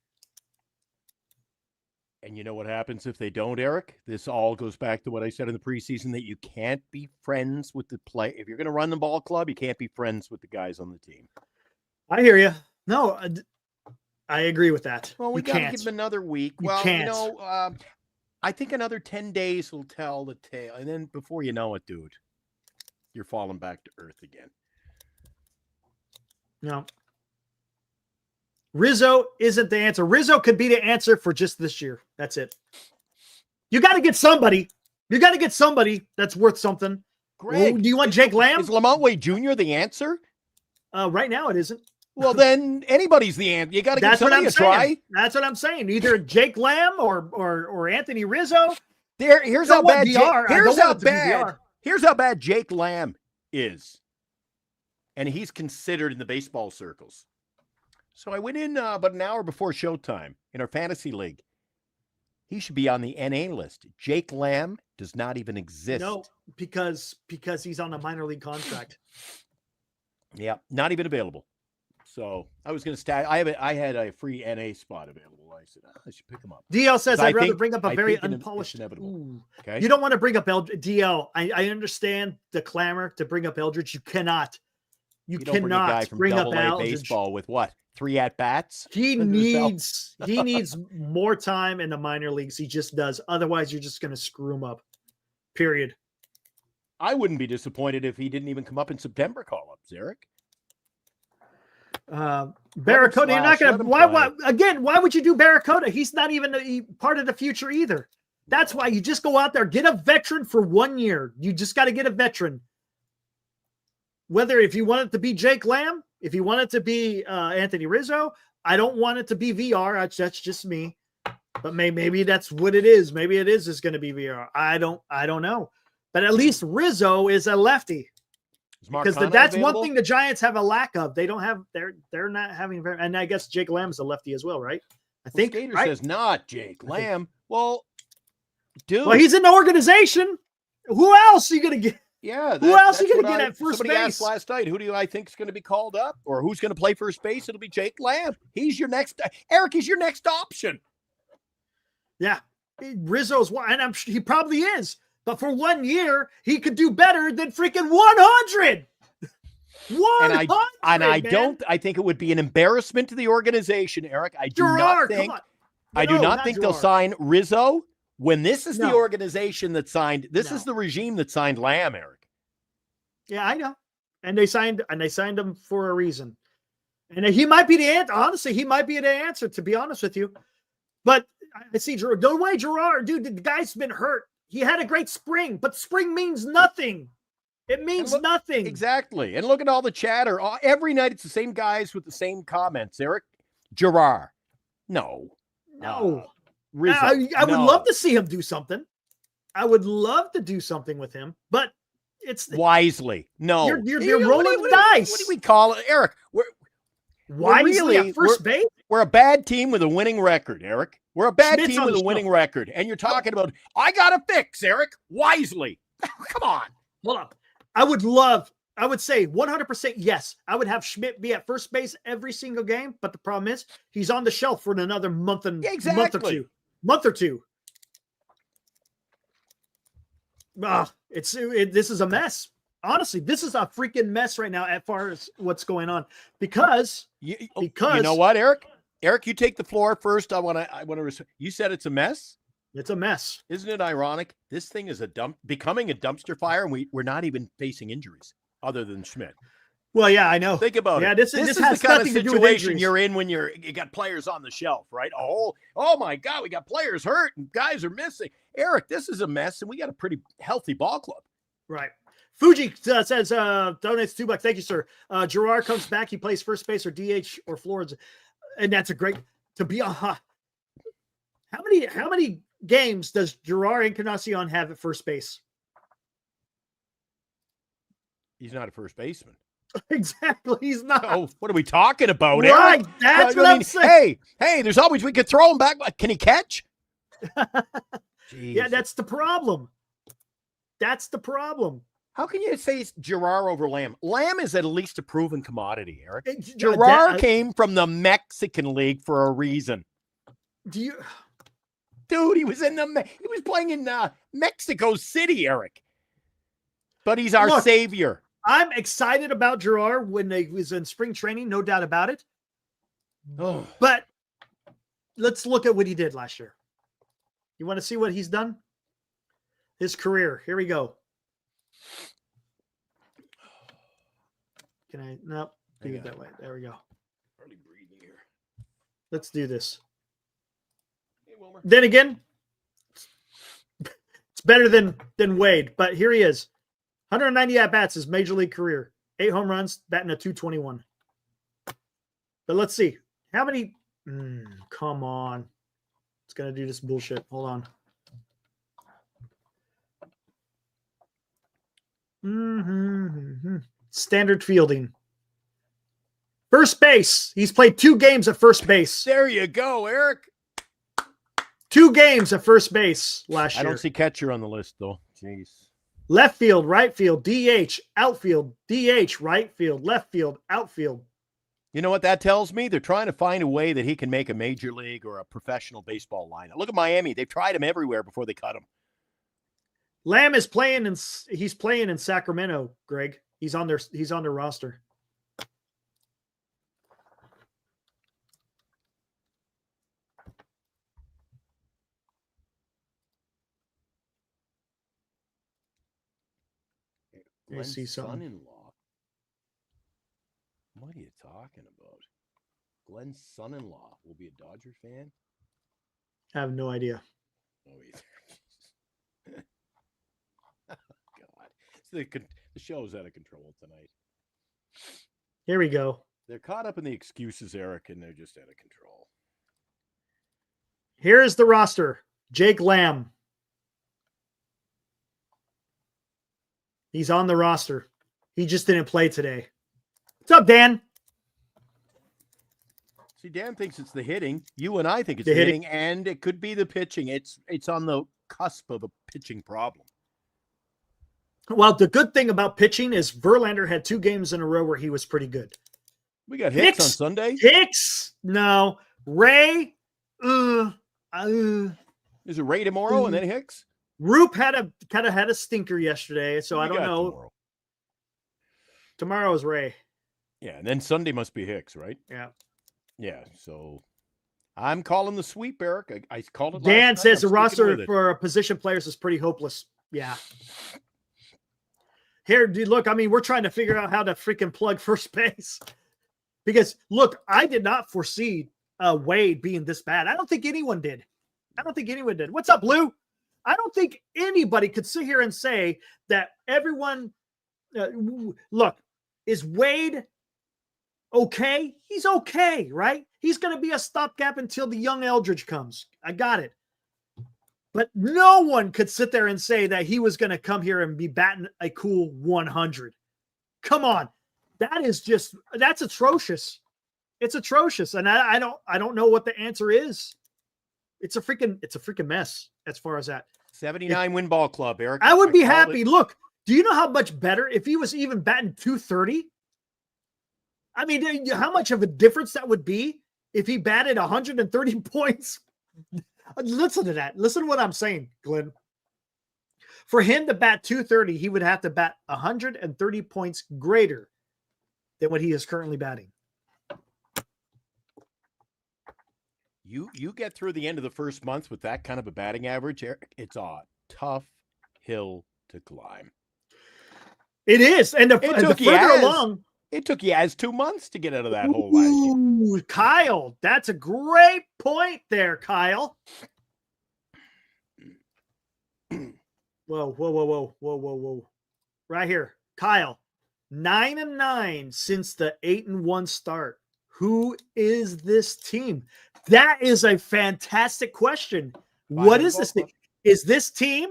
And you know what happens if they don't, Eric? This all goes back to what I said in the preseason, that you can't be friends with the play. If you're going to run the ball club, you can't be friends with the guys on the team. I hear you. No, I agree with that. Well, we got to give them another week. You well, can't. you know, I think another 10 days will tell the tale. And then before you know it, dude, you're falling back to earth again. No. Rizzo isn't the answer. Rizzo could be the answer for just this year. That's it. You got to get somebody. You got to get somebody that's worth something. Greg, do you want Jake Lamb? Is Lamont Wade Jr. the answer? Right now it isn't. Well, then anybody's the answer. You got to give somebody a try. That's what I'm saying. Either Jake Lamb or Anthony Rizzo. Here's how bad Jake Lamb is. And he's considered in the baseball circles. So I went in about an hour before showtime in our fantasy league. He should be on the NA list. Jake Lamb does not even exist. No, because he's on a minor league contract. Yeah, not even available. So I was going to start. I had a free NA spot available. I said, I should pick him up. DL says, I'd rather bring up a very unpolished. Okay. You don't want to bring up DL. I understand the clamor to bring up Eldridge. You cannot. You cannot bring up Eldridge. Baseball with what? 3 at-bats? He needs more time in the minor leagues. He just does. Otherwise, you're just going to screw him up. Period. I wouldn't be disappointed if he didn't even come up in September call-ups, Eric. Barracuda, you're not going to. Why would you do Barracuda? He's not even part of the future either. That's why you just go out there, get a veteran for 1 year. You just got to get a veteran. Whether if you want it to be Jake Lamb, if you want it to be Anthony Rizzo, I don't want it to be VR. That's just me. But maybe that's what it is. Maybe it is going to be VR. I don't know. But at least Rizzo is a lefty. Because that's one thing the Giants have a lack of. They don't have. They're not having. And I guess Jake Lamb is a lefty as well, right? I think. Skater says not Jake Lamb. Well, dude. Well, he's in the organization. Who else are you going to get? Yeah. Who else are you that's going to what get at first somebody asked base? last night, who do I think is going to be called up or who's going to play first base? It'll be Jake Lamb. He's your next, Eric, he's your next option. Yeah. Rizzo's one, and he probably is. But for 1 year, he could do better than freaking 100. 100. I think it would be an embarrassment to the organization, Eric. I do Gerard, not think, come on. I do not think they'll sign Rizzo when this is the No. organization that signed, this is the regime that signed Lamb, Eric. Yeah, I know. And they signed him for a reason. And he might be the answer. Honestly, he might be the answer, to be honest with you. But I see Gerard. No way, Gerard, dude, the guy's been hurt. He had a great spring, but spring means nothing. It means nothing. Exactly. And look at all the chatter. Every night it's the same guys with the same comments. Eric, Gerard. No. Rizzo. I would love to see him do something. I would love to do something with him, but it's wisely. No. You're rolling the dice. What do we call it? Eric, wisely at first base? We're a bad team with a winning record, Eric. We're a bad team with a winning record. And you're talking about, I got to fix, Eric, wisely. Come on. Hold on. I would say 100% yes. I would have Schmidt be at first base every single game, but the problem is he's on the shelf for another month or two. This is a mess. Honestly, this is a freaking mess right now as far as what's going on because you know what, Eric? Eric, you take the floor first. I want to. You said it's a mess. It's a mess. Isn't it ironic? This thing is becoming a dumpster fire, and we're not even facing injuries other than Schmidt. Well, yeah, I know. Think about it. This is the kind of situation you're in when you got players on the shelf, right? Oh my God, we got players hurt and guys are missing. Eric, this is a mess, and we got a pretty healthy ball club. Right. Fuji says, donates $2. Thank you, sir. Gerard comes back. He plays first base or DH or Florida. And that's a great, to be how many games does Gerard Encarnacion have at first base? He's not a first baseman. Exactly. He's not. Oh, what are we talking about? Right. Eric? That's what I'm saying. Hey, there's always, we could throw him back. Can he catch? Yeah, that's the problem. How can you say it's Gerard over Lamb? Lamb is at least a proven commodity, Eric. Gerard came from the Mexican League for a reason. Dude, he was playing in Mexico City, Eric. But he's our savior. I'm excited about Gerard when he was in spring training, no doubt about it. Oh. But let's look at what he did last year. You want to see what he's done? His career. Here we go. Can I? No, do it that way. There we go. Hardly breathing here. Let's do this. Hey, Wilmer. Then again, it's better than Wade. But here he is. 190 at-bats his major league career. 8 home runs, batting a .221. But let's see. How many? Come on. It's going to do this bullshit. Hold on. Standard fielding. First base. He's played 2 games at first base. There you go, Eric. 2 games at first base last year. I don't see catcher on the list, though. Jeez. Left field, right field, DH, outfield, DH, right field, left field, outfield. You know what that tells me? They're trying to find a way that he can make a major league or a professional baseball lineup. Look at Miami. They've tried him everywhere before they cut him. Lamb is playing he's playing in Sacramento, Greg. He's on their roster. Glenn's see something. son-in-law. What are you talking about? Glenn's son-in-law will be a Dodger fan? I have no idea. Oh, either. God. The show's out of control tonight. Here we go. They're caught up in the excuses, Eric, and they're just out of control. Here's the roster. Jake Lamb. He's on the roster. He just didn't play today. What's up, Dan? See, Dan thinks it's the hitting. You and I think it's the hitting, and it could be the pitching. It's on the cusp of a pitching problem. Well, the good thing about pitching is Verlander had 2 games in a row where he was pretty good. We got Hicks on Sunday. Hicks? No. Ray? Is it Ray tomorrow and then Hicks? Roop had a stinker yesterday, so I don't know. Tomorrow is Ray. Yeah, and then Sunday must be Hicks, right? Yeah. Yeah, so I'm calling the sweep, Eric. I called it last Dan night. says the I'm sticking with roster it. for position players is pretty hopeless. Yeah. Here, dude, look, I mean, we're trying to figure out how to freaking plug first base. Because, look, I did not foresee Wade being this bad. I don't think anyone did. What's up, Lou? I don't think anybody could sit here and say that everyone look, is Wade okay? He's okay, right? He's going to be a stopgap until the young Eldridge comes. I got it. But no one could sit there and say that he was going to come here and be batting a cool 100. Come on. That's atrocious. It's atrocious. And I don't know what the answer is. It's a freaking mess as far as that. 79 win ball club, Eric. I would be happy. Look, do you know how much better if he was even batting 230? I mean, how much of a difference that would be if he batted 130 points? Listen to that. Listen to what I'm saying, Glenn. For him to bat 230, he would have to bat 130 points greater than what he is currently batting. You get through the end of the first month with that kind of a batting average, Eric, it's a tough hill to climb. It is. And the further along. It took Yaz 2 months to get out of that hole last year. Ooh, Kyle, that's a great point there, Kyle. Whoa. Right here. Kyle, 9-9 since the 8-1 start. Who is this team? That is a fantastic question. What is this thing? Is this team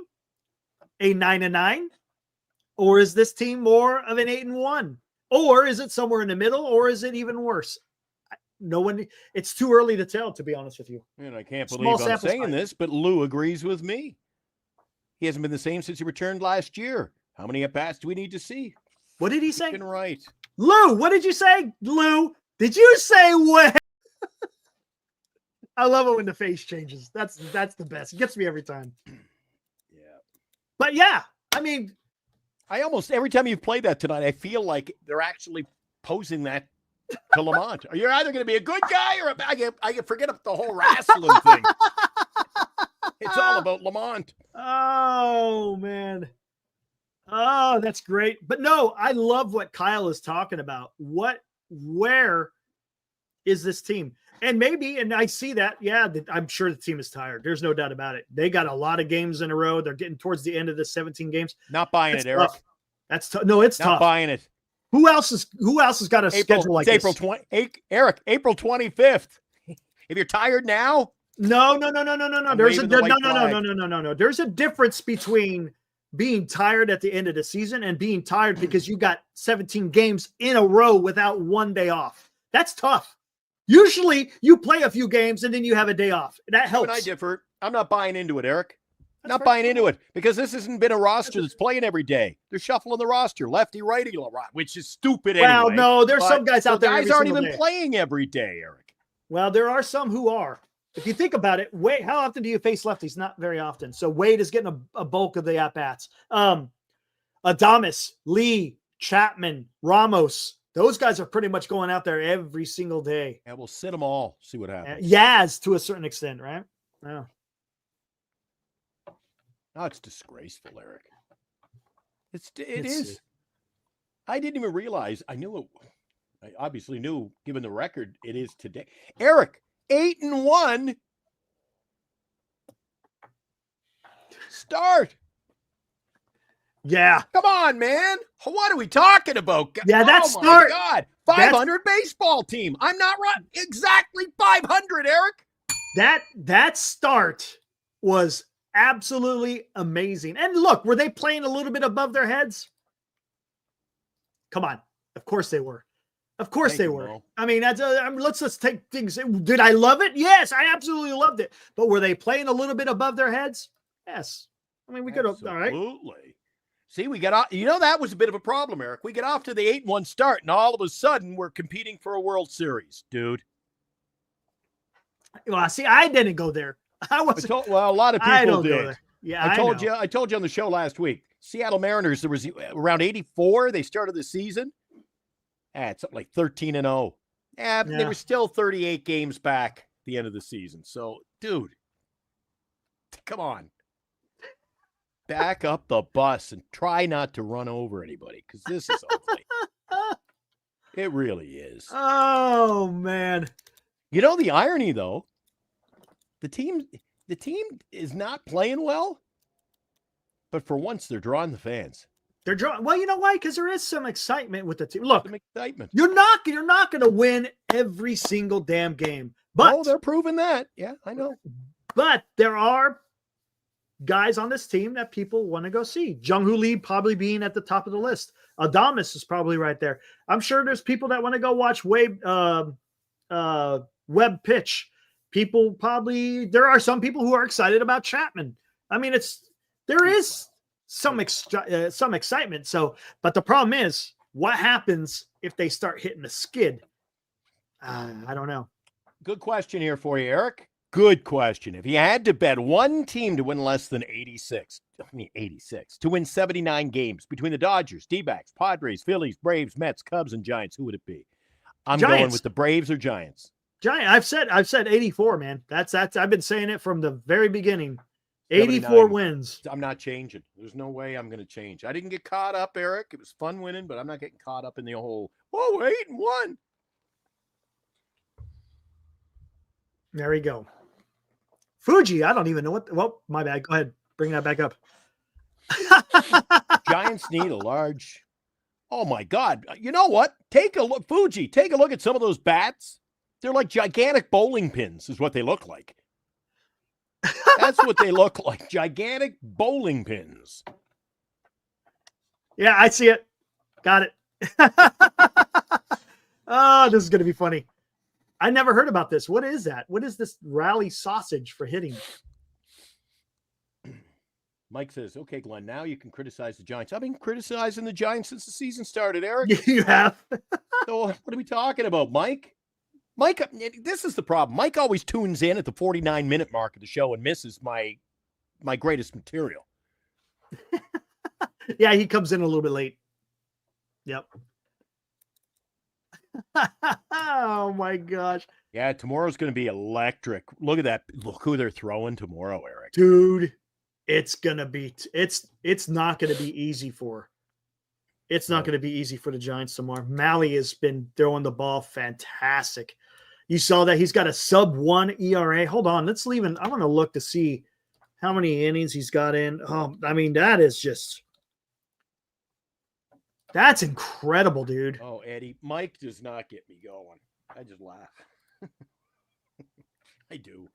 a 9-9? Or is this team more of an 8-1? Or is it somewhere in the middle? Or is it even worse? No one. It's too early to tell, to be honest with you. And I can't believe I'm saying this, but Lou agrees with me. He hasn't been the same since he returned last year. How many at-bats do we need to see? What did he say? Right. Lou, what did you say? Lou, did you say what? I love it when the face changes. That's the best. It gets me every time. Yeah. But yeah, I mean, I almost every time you've played that tonight, I feel like they're actually posing that to Lamont. You're either going to be a good guy or I forget the whole wrestling thing. It's all about Lamont. Oh, man. Oh, that's great. But no, I love what Kyle is talking about. Where is this team? And maybe, and I see that, yeah, I'm sure the team is tired. There's no doubt about it. They got a lot of games in a row. They're getting towards the end of the 17 games. Not buying it, Eric. Tough. That's tough. No, it's not tough. Buying it. Who else has got a schedule like April this? 20. Eric, April 25th. If you're tired now. No. There's a difference between being tired at the end of the season and being tired because you got 17 games in a row without one day off. That's tough. Usually you play a few games and then you have a day off. That helps. But I differ. I'm not buying into it, Eric. Not buying into it because this hasn't been a roster that's playing every day. They're shuffling the roster, lefty, righty, which is stupid anyway. Well, no, there's some guys out there. Guys aren't even playing every day, Eric. Well, there are some who are. If you think about it, Wade, how often do you face lefties? Not very often. So Wade is getting a bulk of the at-bats. Adames, Lee, Chapman, Ramos, those guys are pretty much going out there every single day. Yeah, we'll sit them all, see what happens. Yaz to a certain extent, right? Yeah. Oh, it's disgraceful, Eric. It is. I didn't even realize. I knew it. I obviously knew, given the record, it is today. Eric, 8-1. Start. Yeah. Come on, man. What are we talking about? Yeah, that's start. Oh, my God. 500 baseball team. I'm not right. Exactly 500, Eric. That start was absolutely amazing. And look, were they playing a little bit above their heads? Come on. Of course they were. Of course they were. I mean, let's just take things. Did I love it? Yes, I absolutely loved it. But were they playing a little bit above their heads? Yes. I mean, we could have. All right. Absolutely. See, we got off. That was a bit of a problem, Eric. We get off to the 8-1 start, and all of a sudden, we're competing for a World Series, dude. Well, see, I didn't go there. I was. A lot of people did. Yeah, I told you on the show last week. Seattle Mariners, there was around 84. They started the season. It's something like 13-0. Yeah, they were still 38 games back at the end of the season. So, dude, come on. Back up the bus and try not to run over anybody, because this is ugly. It really is. Oh, man. The irony, though, the team is not playing well, but for once they're drawing the fans. They're drawing. Well, you know why? Because there is some excitement with the team. Look, some excitement. You're not going to win every single damn game. But they're proving that. Yeah, I know. But there are guys on this team that people want to go see. Jung-Hoo Lee probably being at the top of the list. Adames is probably right there. I'm sure there's people that want to go watch Webb pitch. There are some people who are excited about Chapman. I mean, there is some excitement. So, but the problem is, what happens if they start hitting a skid? I don't know. Good question here for you, Eric. Good question. If you had to bet one team to win less than 86, to win 79 games between the Dodgers, D-backs, Padres, Phillies, Braves, Mets, Cubs, and Giants, who would it be? I'm Giants. going with the Braves or Giants. I've said 84, man. That's I've been saying it from the very beginning. 84 wins. I'm not changing. There's no way I'm going to change. I didn't get caught up, Eric. It was fun winning, but I'm not getting caught up in the whole, we're 8-1. There we go. Fuji, I don't even know what. Well, my bad. Go ahead. Bring that back up. Giants need a large. Oh, my God. You know what? Take a look. Fuji, take a look at some of those bats. They're like gigantic bowling pins is what they look like. That's what they look like. Gigantic bowling pins. Yeah, I see it. Got it. Oh, this is going to be funny. I never heard about this. What is that? What is this rally sausage for hitting? Mike says, okay, Glenn, now you can criticize the Giants. I've been criticizing the Giants since the season started, Eric. You have? So what are we talking about, Mike? Mike, this is the problem. Mike always tunes in at the 49-minute mark of the show and misses my greatest material. Yeah, he comes in a little bit late. Yep. Oh, my gosh. Yeah, tomorrow's going to be electric. Look at that. Look who they're throwing tomorrow, Eric. Dude, it's going to be – it's not going to be easy for – it's not going to be easy for the Giants tomorrow. Malley has been throwing the ball fantastic. You saw that he's got a sub-1 ERA. Hold on. Let's leave him. I want to look to see how many innings he's got in. Oh, I mean, that is just – that's incredible, dude. Oh, Eddie, Mike does not get me going. I just laugh. I do.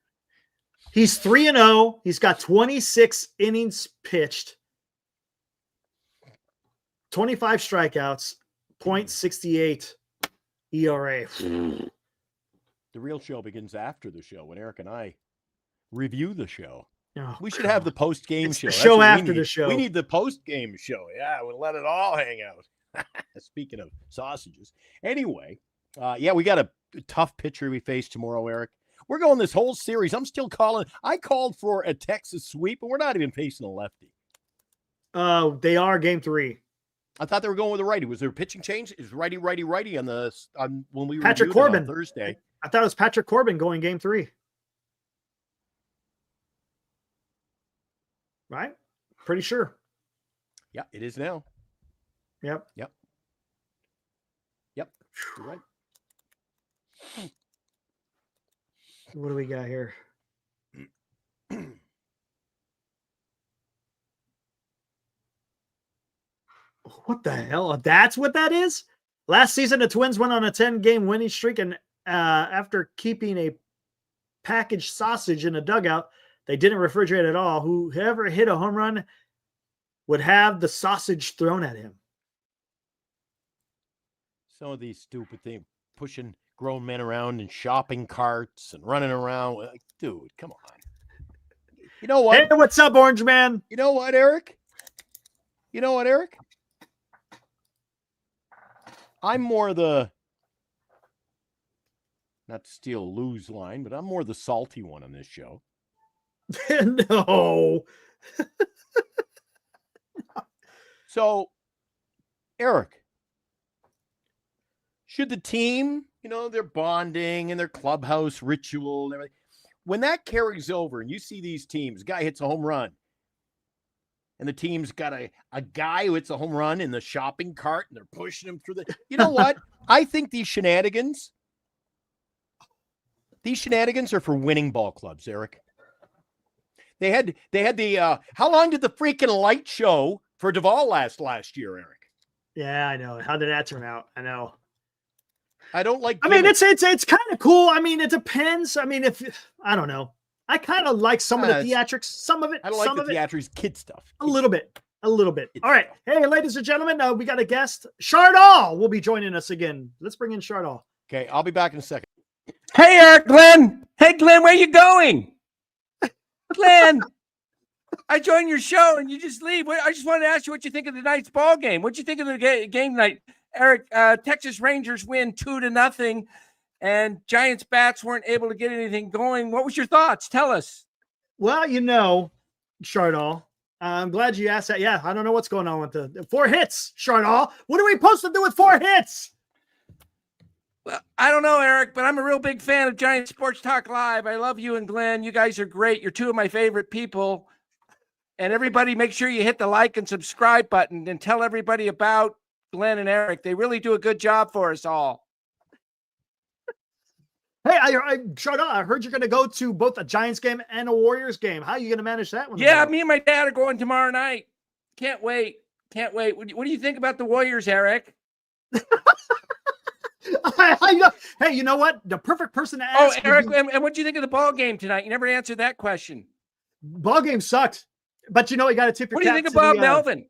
He's 3-0. He's got 26 innings pitched, 25 strikeouts, 0.68 ERA. The real show begins after the show when Eric and I review the show. Oh, we should have the post-game show. The show after the show. We need the post-game show. Yeah, we'll let it all hang out. Speaking of sausages. Anyway, we got a tough pitcher we face tomorrow, Eric. We're going this whole series. I'm still calling. I called for a Texas sweep, but we're not even facing a lefty. They are game 3. I thought they were going with a righty. Was there a pitching change? Is righty on when we Patrick reviewed Corbin on Thursday? I thought it was Patrick Corbin going game 3. Right? Pretty sure. Yeah, it is now. Yep. You're right. What do we got here? What the hell? That's what that is? Last season, the Twins went on a 10-game winning streak, and after keeping a packaged sausage in a dugout, they didn't refrigerate at all. Whoever hit a home run would have the sausage thrown at him. Some of these stupid things, pushing grown men around in shopping carts and running around. Like, dude, come on. You know what? Hey, what's up, Orange Man? You know what, Eric? You know what, Eric? I'm more the, not to steal Lou's line, but I'm more the salty one on this show. No. So, Eric, should the team, they're bonding and their clubhouse ritual and everything, when that carries over and you see these teams, guy hits a home run, and the team's got a guy who hits a home run in the shopping cart and they're pushing him through the, you know what? I think these shenanigans are for winning ball clubs, Eric. They had the, how long did the freaking light show for Duvall last year, Eric? Yeah, I know. How did that turn out? I know. I don't like. I mean, it's kind of cool. I mean, it depends. I mean, I don't know. I kind of like some of the theatrics. Some of it. I don't like the theatrics, kid stuff. A little bit. All right. Hey, ladies and gentlemen, we got a guest. Chardall will be joining us again. Let's bring in Chardall. Okay, I'll be back in a second. Hey, Eric, Glenn. Hey, Glenn, where you going? Glenn, I joined your show and you just leave. I just wanted to ask you what you think of tonight's ball game. What you think of the game tonight? Eric, Texas Rangers win 2-0, and Giants bats weren't able to get anything going. What was your thoughts? Tell us. Well, Chardall, I'm glad you asked that. Yeah, I don't know what's going on with the 4 hits, Chardall. What are we supposed to do with 4 hits? Well, I don't know, Eric, but I'm a real big fan of Giant Sports Talk Live. I love you and Glenn. You guys are great. You're 2 of my favorite people. And everybody, make sure you hit the like and subscribe button and tell everybody about Glenn and Eric. They really do a good job for us all. Hey, Chardall, I heard you're going to go to both a Giants game and a Warriors game. How are you going to manage that one? Yeah, me and my dad are going tomorrow night. Can't wait. What do you think about the Warriors, Eric? Hey, you know what? The perfect person to ask. Oh, Eric, and what do you think of the ball game tonight? You never answered that question. Ball game sucked. But you got to tip your What do you think of Bob Melvin?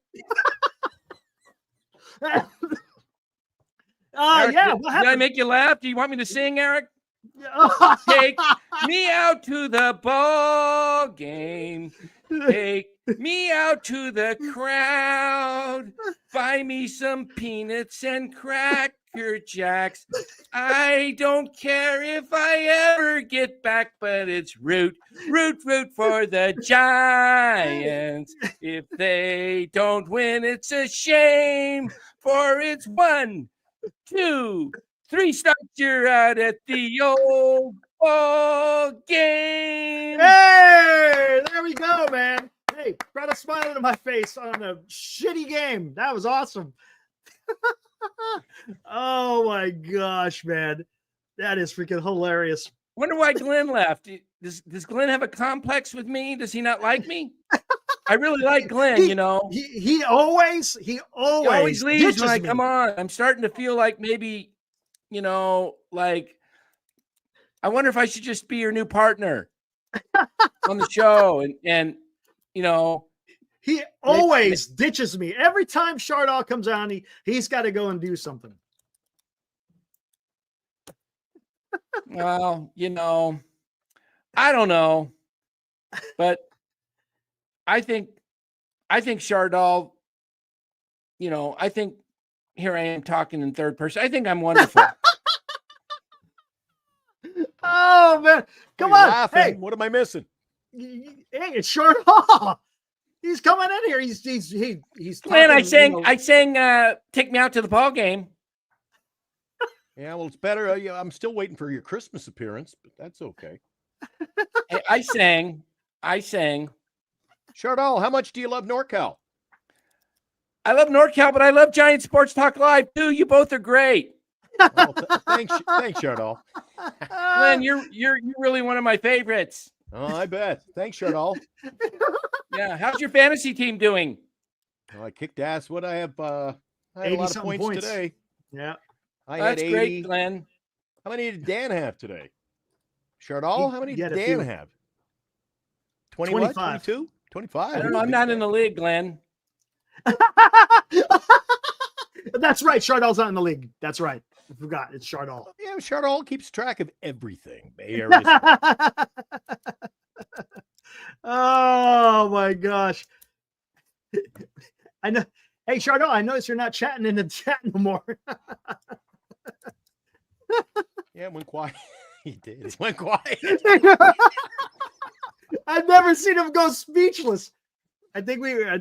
Eric, yeah. What happened? Did I make you laugh? Do you want me to sing, Eric? Take me out to the ball game. Take me out to the crowd. Buy me some peanuts and Cracker Jacks. I don't care if I ever get back, but it's root for the Giants. If they don't win, it's a shame, for it's 1, 2, 3 starts, you're out at the old ball game. Hey, there we go, man. Hey, brought a smile to my face on a shitty game. That was awesome. Oh my gosh, man. That is freaking hilarious. Wonder why Glenn left. Does Glenn have a complex with me? Does he not like me? I really like Glenn, He always leaves when I come on. I'm starting to feel like maybe, like, I wonder if I should just be your new partner on the show. And he always ditches me. Every time Chardall comes on, he's got to go and do something. Well, I don't know, but I think Chardall, I think here I am talking in third person. I think I'm wonderful. Oh man, come on! Laughing. Hey, what am I missing? Hey, it's Chardall. He's coming in here. He's. Glenn, I sang. Take me out to the ball game. Yeah, well, it's better. I'm still waiting for your Christmas appearance, but that's okay. Hey, I sang. Chardall, how much do you love NorCal? I love NorCal, but I love Giant Sports Talk Live too. You both are great. Oh, thanks, Chardall. Glenn, you're really one of my favorites. Oh, I bet. Thanks, Chardall. Yeah, how's your fantasy team doing? Oh, I kicked ass. What I have? I had a lot of points today. Yeah, Had 80. Great, Glenn. How many did Dan have today? Chardall, how many did Dan have? 20 25. What? 22? 25? I don't know. I'm not in the league, Glenn. That's right. Chardall's not in the league. That's right. I forgot. It's Chardall. Yeah, Chardall keeps track of everything. Oh my gosh. I know. Hey, Chardon, I noticed you're not chatting in the chat no more. Yeah, it went quiet. He did. It went quiet. I've never seen him go speechless. I think No,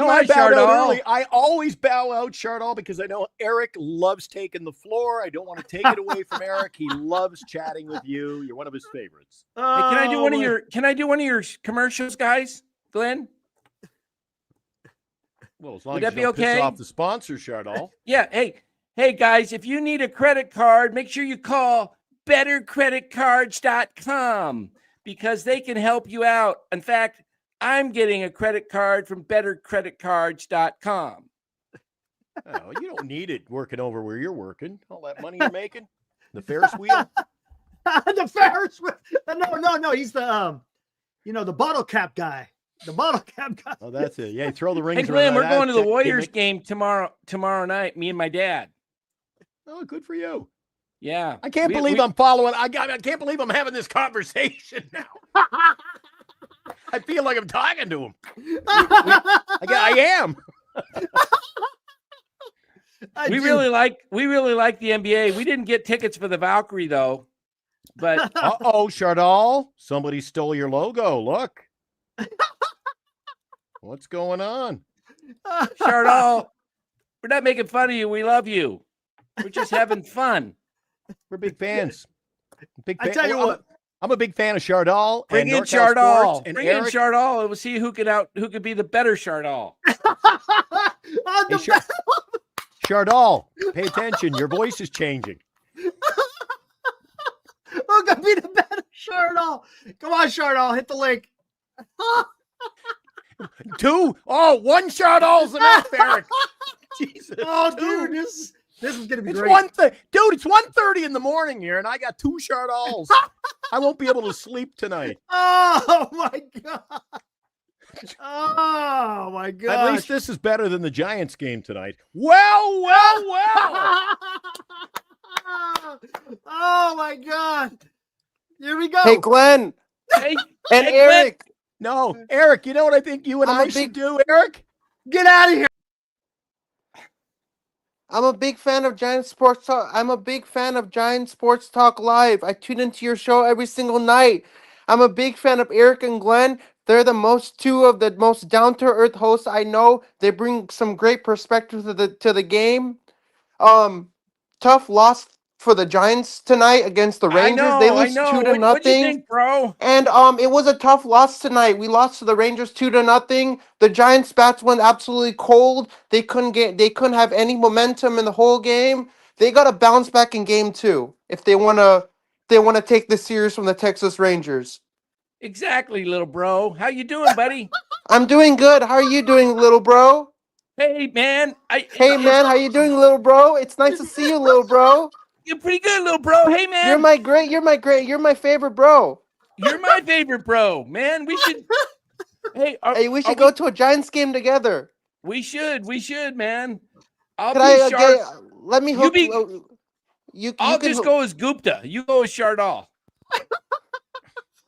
Come I on, bowed out Chardal. early. I always bow out, Chardal, because I know Eric loves taking the floor. I don't want to take it away from Eric. He loves chatting with you. You're one of his favorites. Hey, can I do one of my- your? Can I do one of your commercials, guys? Glenn? Well, as long Would as that you be don't piss okay? off the sponsor, Chardal. Yeah. Hey, guys! If you need a credit card, make sure you call BetterCreditCards.com because they can help you out. In fact, I'm getting a credit card from BetterCreditCards.com. Oh, you don't need it working over where you're working. All that money you're making. The Ferris wheel. The Ferris wheel. No. He's the the bottle cap guy. The bottle cap guy. Oh, that's it. Yeah, throw the rings Hey, around. Glenn, we're that going to the gimmick. Warriors game tomorrow night. Me and my dad. Oh, good for you. Yeah. I can't believe I'm following. I can't believe I'm having this conversation now. I feel like I'm talking to him. I am. We really like the NBA. We didn't get tickets for the Valkyrie though. But Uh-oh, Chardal. Somebody stole your logo. Look. What's going on? Chardal, we're not making fun of you. We love you. We're just having fun. We're big fans. I tell you what. I'm a big fan of Chardal. Bring and in NorCal Chardal. Sports and Bring in Eric. Chardal. And we'll see who could be the better Chardal. Hey, Chardal, pay attention. Your voice is changing. Who could be the better Chardal? Come on, Chardal, hit the link. One Chardal's enough, Eric. Jesus. Oh, dude, this is gonna be It's great. It's 1:30 in the morning here, and I got 2 Chardals. I won't be able to sleep tonight. Oh my god. Oh my god. At least this is better than the Giants game tonight. Well. Oh my god. Here we go. Hey, Glenn Hey, and hey, Eric. No, Eric, you know what I think you and I'm I a should big- do, Eric? Get out of here. I'm a big fan of Giant Sports Talk. I'm a big fan of Giant Sports Talk Live. I tune into your show every single night. I'm a big fan of Eric and Glenn. They're two of the most down to earth hosts I know. They bring some great perspective to the game. Tough loss for the Giants tonight against the Rangers. They I lose know. 2-0. What do you think, bro? And it was a tough loss tonight. We lost to the Rangers 2-0. The Giants bats went absolutely cold. They couldn't have any momentum in the whole game. They got to bounce back in game 2 if they want to take this series from the Texas Rangers. Exactly, little bro. How you doing, buddy? I'm doing good. How are you doing, little bro? Hey, man. Hey man, how you doing, little bro? It's nice to see you, little bro. You're pretty good, little bro. Hey, man. You're my favorite bro. You're my favorite bro, man. We should. Hey, We should go to a Giants game together. We should, man. I'll Could be I Shard. let me hook I'll just go as Gupta. You go as Chardal.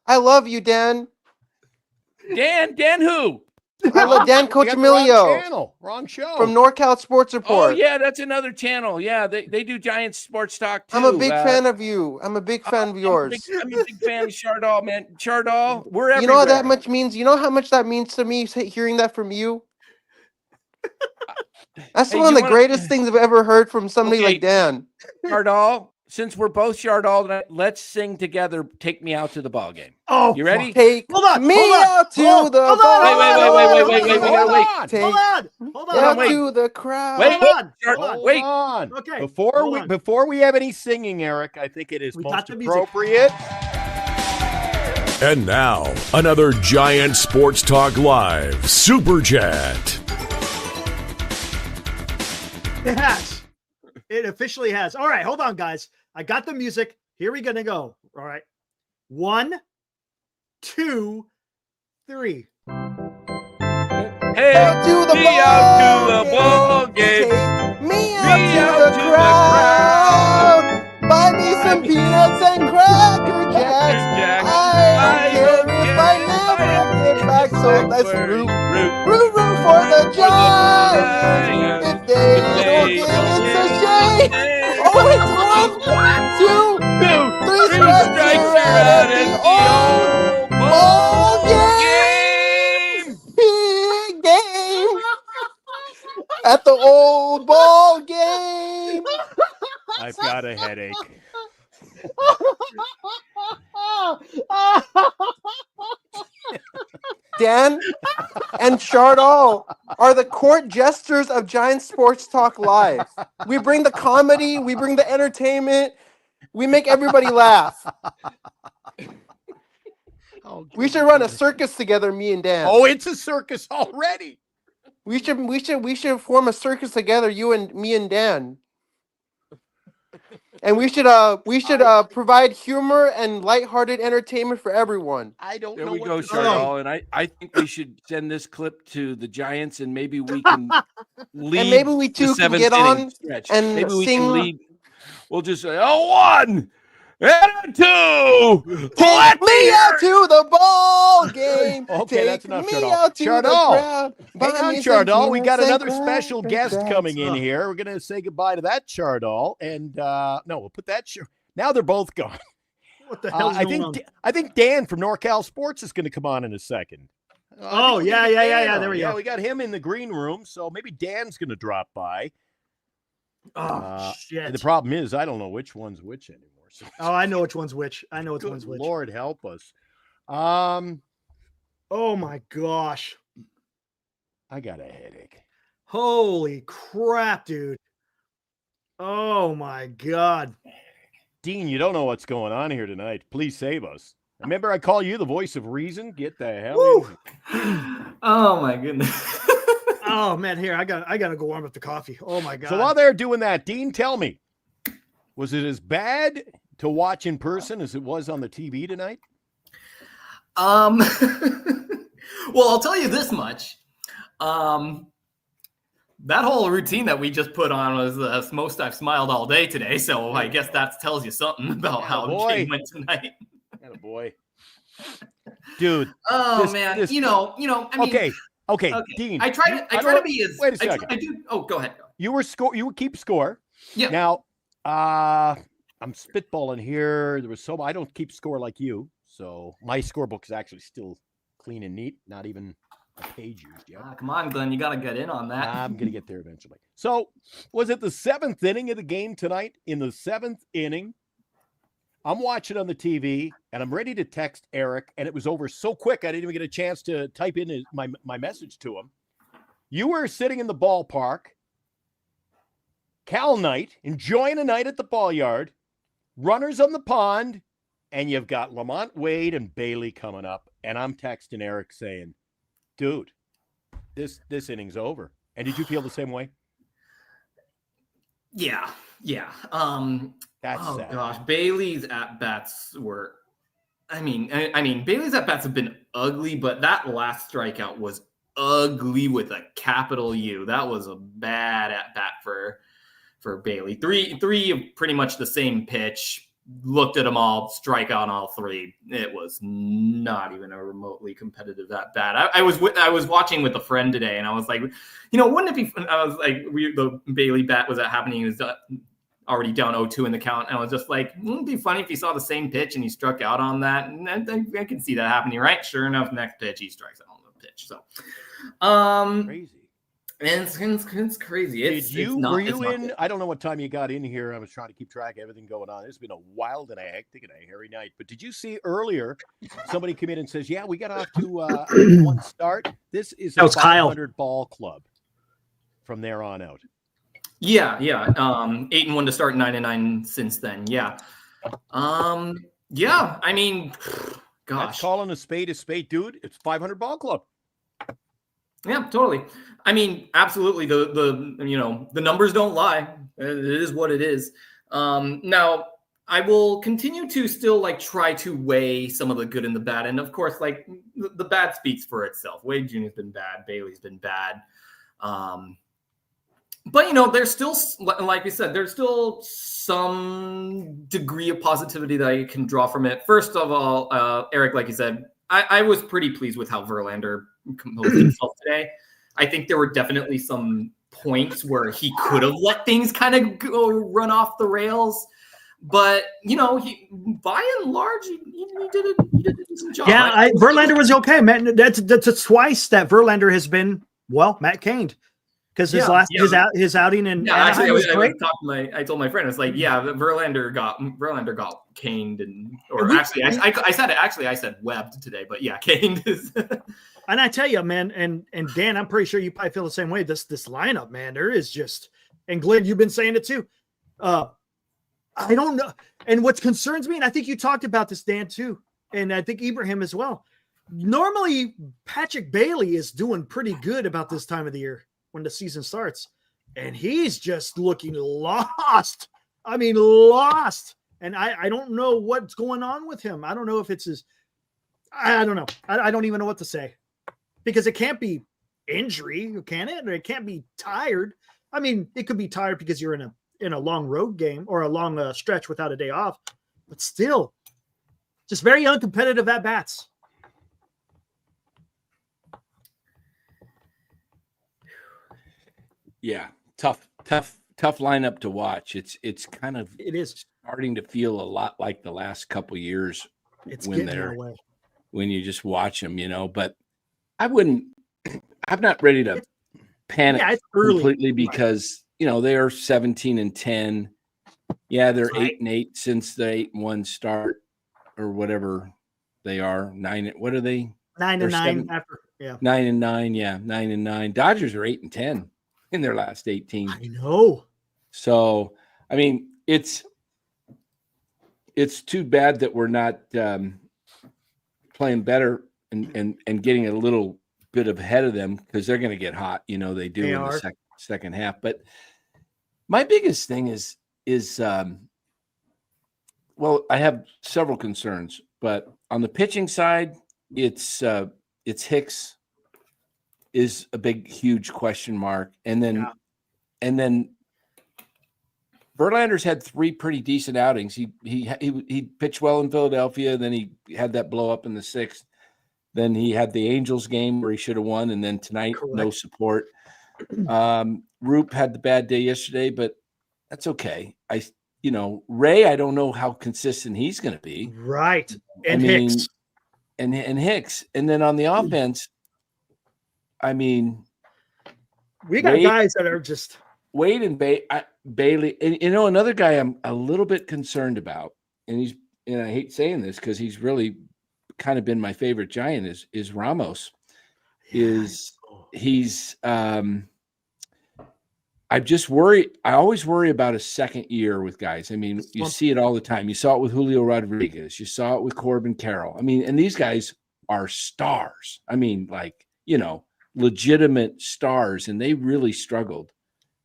I love you, Dan. Dan who? I love Dan You got the Cochimilio wrong show. from NorCal Sports Oh Report. yeah, that's another channel. Yeah, they do Giants sports talk too. I'm a big fan of you. I'm a big fan of yours. I'm a big fan of Chardal, man. Chardal, we're everywhere. You know what that much means? You know how much that means to me hearing that from you? That's Hey, one of you the wanna- greatest things I've ever heard from somebody Okay. like Dan. Chardal, since we're both Chardal tonight, let's sing together. Take me out to the ball game. Oh, You ready? Take Hold on, me hold on, out to hold on, the hold on, ball. Wait, we gotta Hold wait. on. Take Hold on. Hold me on. out wait. to the crowd. Wait. Hold on. Chard- Hold on. wait. Hold on. Okay, Before hold on. before we have any singing, Eric, I think it is We got most the music. appropriate. And now, another Giant Sports Talk Live Super Chat. It has. It officially has. All right, hold on, guys. I got the music. Here we gonna go. All right. 1, 2, 3. Hey, Out to the me ball out to the ball game. Take me Me out to the crowd. Buy me some peanuts and Cracker Jacks. I don't care if I never get back. So let's root, root, root, for the Giants. If they don't get it, it's a shame. Oh, it's 1, 2, 3 strikes. You're out at the old ball game. At the old ball game. I've got a headache. Dan and Chardall are the court jesters of Giant Sports Talk Live. We bring the comedy, we bring the entertainment, we make everybody laugh. We should run a circus together, me and Dan. Oh, it's a circus already. We should form a circus together, you and me and Dan. And we should provide humor and lighthearted entertainment for everyone. I don't There know we what go, to say. Chardall. And I think we should send this clip to the Giants, and maybe we can lead. And maybe we too can get on and maybe we sing. can lead. We'll just say, 1 and 2. Take me out to the ball game. Okay, Take that's enough, me Chardall. out to the crowd. Hang Buy on, me some Chardall. We got peanuts another and special guest crackers. coming in here. We're going to say goodbye to that Chardall. And no, we'll put that. Now they're both gone. What the hell's going on? I think Dan from NorCal Sports is going to come on in a second. Oh, yeah. There we go. We got him in the green room, so maybe Dan's going to drop by. Oh, shit. The problem is I don't know which one's which anymore. So Oh, I know which one's which. good Lord help us. Oh, my gosh. I got a headache. Holy crap, dude. Oh, my God. Dean, you don't know what's going on here tonight. Please save us. Remember, I call you the voice of reason. Get the hell in. Oh my goodness. Oh, man, here, I gotta go warm up the coffee. Oh, my God. So while they're doing that, Dean, tell me, was it as bad to watch in person as it was on the TV tonight? Well, I'll tell you this much. That whole routine that we just put on was the most I've smiled all day today. So I guess that tells you something about how the game went tonight. Boy, dude. Oh man, I mean, okay, Dean. I try to be as. Wait a second. I do. Oh, go ahead. You would keep score. Yeah. Now, I'm spitballing here. I don't keep score like you, so my scorebook is actually still clean and neat. Not even a page used yet. Come on, Glenn, you got to get in on that. I'm gonna get there eventually. So, was it the 7th inning of the game tonight? In the 7th inning, I'm watching on the TV, and I'm ready to text Eric, and it was over so quick I didn't even get a chance to type in my message to him. You were sitting in the ballpark, Cal night, enjoying a night at the ball yard, runners on the pond, and you've got Lamont Wade and Bailey coming up, and I'm texting Eric saying, dude, this inning's over. And did you feel the same way? Yeah. That's oh sad. gosh, Bailey's at bats were. I mean, Bailey's at bats have been ugly, but that last strikeout was ugly with a capital U. That was a bad at bat for Bailey. Three of pretty much the same pitch. Looked at them all, strike out on all three. It was not even a remotely competitive at bat. I was watching with a friend today, and I was like, wouldn't it be fun? I was like, the Bailey bat was happening. He was already down 0-2 in the count, and I was just like, wouldn't it be funny if he saw the same pitch and he struck out on that? And I can see that happening, right? Sure enough, next pitch he strikes out on the pitch. So, crazy. And it's crazy. Were you in? I don't know what time you got in here. I was trying to keep track of everything going on. It's been a wild and a hectic and a hairy night. But did you see earlier somebody come in and says, "Yeah, we got off to one start. This is a 500 ball club from there on out." Yeah. 8-1 to start, 9-9 since then. Yeah. Yeah. I mean, gosh, that's calling a spade, dude. It's 500 ball club. Yeah, totally. I mean, absolutely. The numbers don't lie. It is what it is. Now, I will continue to still try to weigh some of the good and the bad. And of course, the bad speaks for itself. Wade Jr. has been bad. Bailey's been bad. But there's still, like we said, there's still some degree of positivity that I can draw from it. First of all, Eric, like you said, I was pretty pleased with how Verlander composed himself today. I think there were definitely some points where he could have let things kind of run off the rails. But, he by and large, he did a decent job. Yeah, Verlander was okay, man. That's twice that Verlander has been, Matt caned. Because his outing in actually, great. I told my friend, it's like, Verlander got caned, I said webbed today, but yeah, caned is. And I tell you, man, and Dan, I'm pretty sure you probably feel the same way. This lineup, man, there is just, and Glenn, you've been saying it too. I don't know. And what concerns me, and I think you talked about this, Dan, too, and I think Ibrahim as well. Normally, Patrick Bailey is doing pretty good about this time of the year when the season starts, and he's just looking lost. I mean, lost. And I don't know what's going on with him. I don't know if it's his, I don't know. I don't even know what to say, because it can't be injury, can it? Or it can't be tired. I mean, it could be tired because you're in a long road game or a long stretch without a day off, but still just very uncompetitive at bats. Yeah. Tough lineup to watch. It's kind of, it is starting to feel a lot like the last couple years. It's when getting that way. When you just watch them, but I'm not ready to panic completely because, they are 17-10. Yeah, they're 8-8 since the 8-1 start or whatever they are. 9. What are they? 9-9 after. Yeah. 9-9. Yeah. 9-9. Dodgers are 8-10 in their last 18. I know. So, I mean, it's too bad that we're not playing better and getting a little bit ahead of them, because they're going to get hot. They do in the second half. But my biggest thing is I have several concerns, but on the pitching side, it's Hicks is a big, huge question mark. And then Verlander's had 3 pretty decent outings. He pitched well in Philadelphia. Then he had that blow up in the 6th. Then he had the Angels game where he should have won. And then tonight, no support. Roop had the bad day yesterday, but that's okay. Ray, I don't know how consistent he's going to be. Right. And Hicks. And Hicks. And then on the offense, we got guys that are just Wade and Bailey. And another guy I'm a little bit concerned about, and I hate saying this because he's really kind of been my favorite Giant, is Ramos. I just worry. I always worry about a second year with guys. You see it all the time. You saw it with Julio Rodriguez. You saw it with Corbin Carroll. And these guys are stars. Legitimate stars, and they really struggled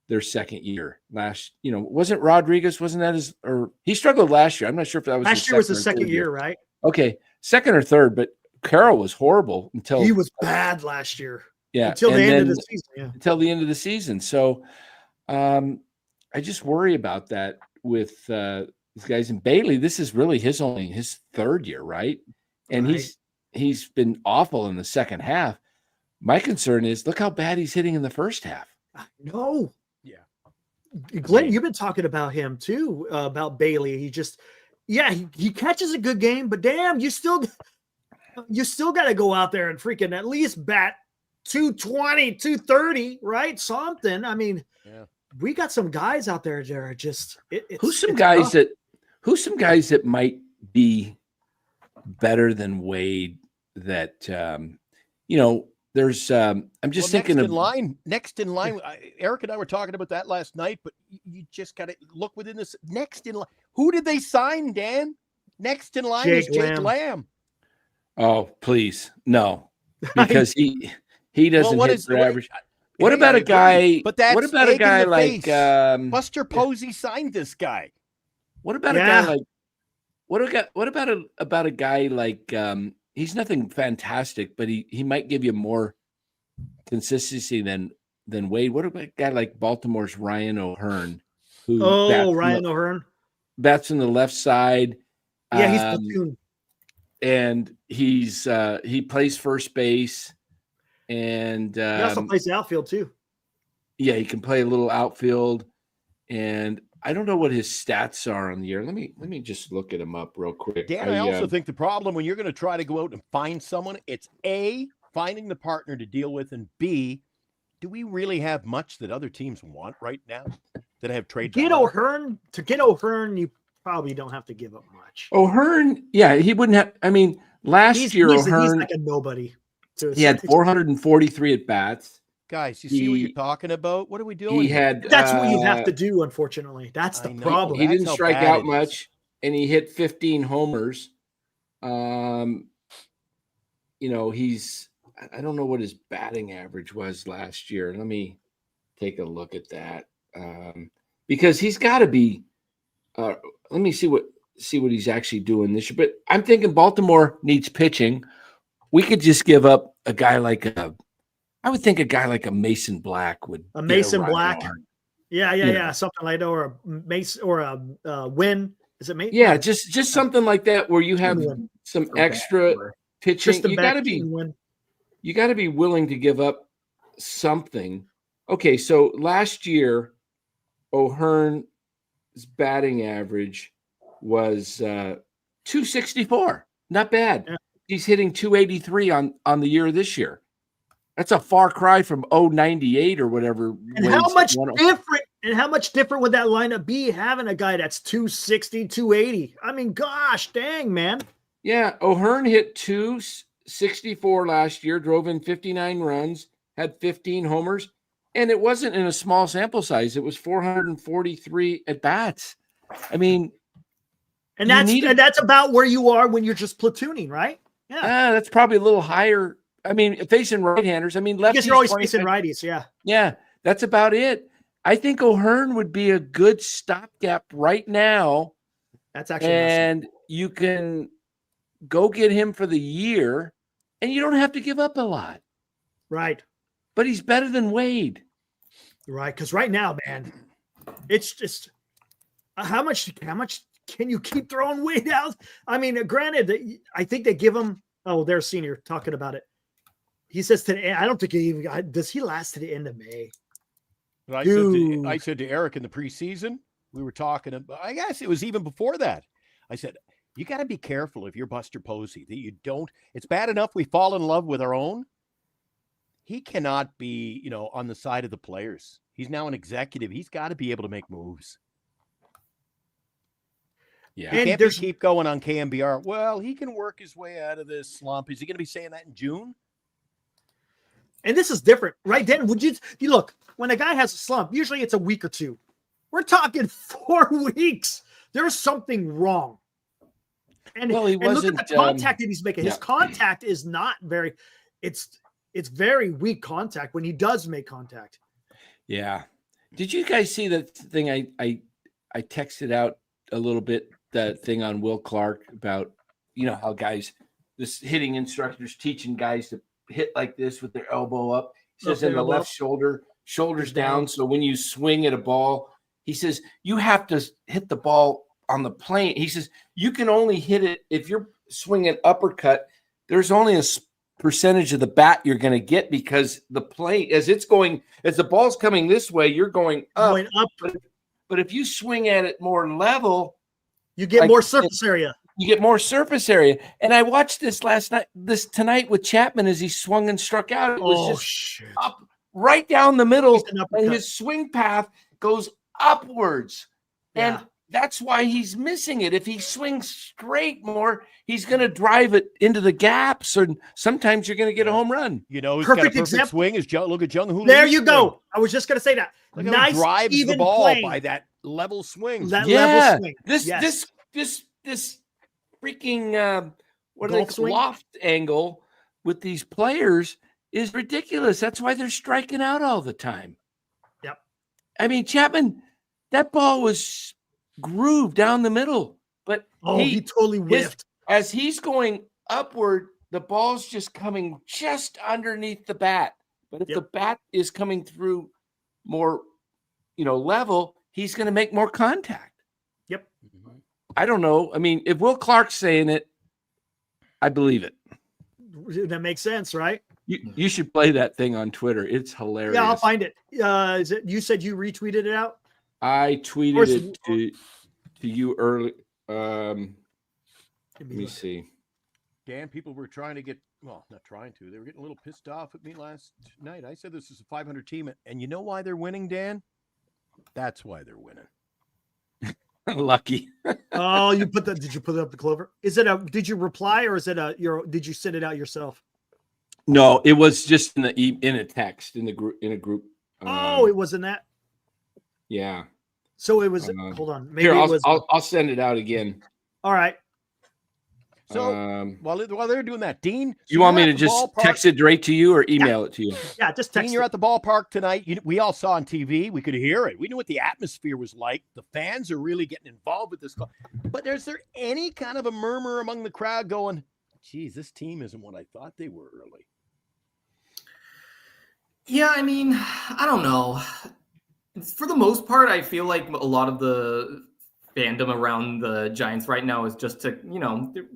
their second year last. Wasn't Rodriguez? Wasn't that or he struggled last year? I'm not sure if that was last year. Was the second year, right? Okay, second or third, but Carroll was horrible until he was bad last year. Yeah, until the end of the season. Yeah, until the end of the season. So, I just worry about that with these guys. And Bailey, this is really his third year, right? And he's been awful in the second half. My concern is, look how bad he's hitting in the first half. No. Yeah. Glenn, you've been talking about him too, about Bailey. He just, he catches a good game, but damn, you still got to go out there and freaking at least bat 220, 230, right? Something. We got some guys out there that are just, who's some guys that might be better than Wade that, there's I'm just thinking next in line. Eric and I were talking about that last night, but you just got to look within this next in line. Who did they sign, Dan? Next in line is Jake Lamb. Oh, please. No. Because he doesn't hit for average. What about a guy? But that's what about a guy like Buster Posey signed this guy? What about a guy like what about a guy like he's nothing fantastic, but he might give you more consistency than Wade. What about a guy like Baltimore's Ryan O'Hearn? Ryan O'Hearn. Bats on the left side. Yeah, he's platoon. And he plays first base. And He also plays the outfield too. yeah, he can play a little outfield. And I don't know what his stats are on the year. Let me just look at him up real quick. Dan, I also think the problem when you're going to try to go out and find someone, it's A, finding the partner to deal with, and B, do we really have much that other teams want right now that have trade value? To get O'Hearn, you probably don't have to give up much. O'Hearn, yeah, he wouldn't have. I mean, last year O'Hearn, he's like a nobody. He had 443 at bats. Guys, you see what you're talking about? What are we doing? He had. That's what you have to do. Unfortunately, that's the problem. He didn't strike out much, and he hit 15 homers. You know, I don't know what his batting average was last year. Let me take a look at that because he's got to be. Let me see what he's actually doing this year. But I'm thinking Baltimore needs pitching. We could just give up a guy like I would think a guy like a Mason Black would. A Mason Black. Yeah. Something like that, or a Mason or a Win. Is it Mason? Yeah, just something like that where you have some extra pitching. You got to be willing to give up something. Okay, so last year, O'Hearn's batting average was 264. Not bad. Yeah. He's hitting 283 on the year this year. That's a far cry from 098 or whatever. And how much different? And how much different would that lineup be having a guy that's 260, 280? I mean, gosh, dang, man. Yeah, O'Hearn hit 264 last year, drove in 59 runs, had 15 homers, and it wasn't in a small sample size. It was 443 at bats. I mean, and that's about where you are when you're just platooning, right? Yeah, that's probably a little higher. I mean, facing right-handers. I mean, lefties. I guess you're always facing righties, yeah. Yeah, that's about it. I think O'Hearn would be a good stopgap right now. That's actually and you can go get him for the year, and you don't have to give up a lot. Right. But he's better than Wade. Right, because right now, man, it's just how much can you keep throwing Wade out? I mean, granted, I think they give him. Oh, there's Senior talking about it. He says today. I don't think does he last to the end of May. I said to Eric in the preseason, we were talking about. I guess it was even before that. I said, you got to be careful if you're Buster Posey that you don't. It's bad enough we fall in love with our own. He cannot be, on the side of the players. He's now an executive. He's got to be able to make moves. Yeah, he can't keep going on KMBR. Well, he can work his way out of this slump. Is he going to be saying that in June? And this is different, right? Then would you look when a guy has a slump? Usually it's a week or two. We're talking 4 weeks. There's something wrong. And, he and look at the contact that he's making. His contact is not very. It's very weak contact when he does make contact. Yeah. Did you guys see the thing I texted out a little bit? That thing on Will Clark about, how guys, this hitting instructors teaching guys to hit like this with their elbow up. He says in the left shoulder, shoulders down. So when you swing at a ball, he says, you have to hit the ball on the plane. He says, you can only hit it if you're swinging uppercut. There's only a percentage of the bat you're going to get because the plane, as the ball's coming this way, you're going up. But if you swing at it more level, you get more surface area. You get more surface area. And I watched this tonight with Chapman as he swung and struck out. It was just up right down the middle. And his swing path goes upwards. Yeah. And that's why he's missing it. If he swings straight more, he's going to drive it into the gaps. Or sometimes you're going to get a home run. Who's got a perfect swing is look at Jung Hoo. There you go. I was just going to say that. Look nice, drives even the ball plane. By that level swing. Level swing. This freaking loft angle with these players is ridiculous. That's why they're striking out all the time. Yep. I mean, Chapman, that ball was grooved down the middle, but he totally whiffed. As he's going upward, the ball's just coming just underneath the bat. But if the bat is coming through more, level, he's going to make more contact. Yep. I don't know. I mean, if Will Clark's saying it, I believe it. That makes sense, right? You should play that thing on Twitter. It's hilarious. Yeah, I'll find it. Is it? You said you retweeted it out? I tweeted it to you early. Let me see. Dan, people were trying to get, well, not trying to. They were getting a little pissed off at me last night. I said this is a 500 team, and you know why they're winning, Dan? That's why they're winning. Lucky. Oh, did you put it up the Clover? Is it did you reply or is it did you send it out yourself? No, it was just in a text in a group. It wasn't that. Yeah. So it was. Hold on. Maybe here, it was. I'll send it out again. All right. So while they're doing that, Dean, you want me to just text it right to you or email it to you? Yeah, just text. Dean, you're at the ballpark tonight. We all saw on TV. We could hear it. We knew what the atmosphere was like. The fans are really getting involved with this. But is there any kind of a murmur among the crowd going, geez, this team isn't what I thought they were early? Yeah, I mean, I don't know. For the most part, I feel like a lot of the fandom around the Giants right now is just to,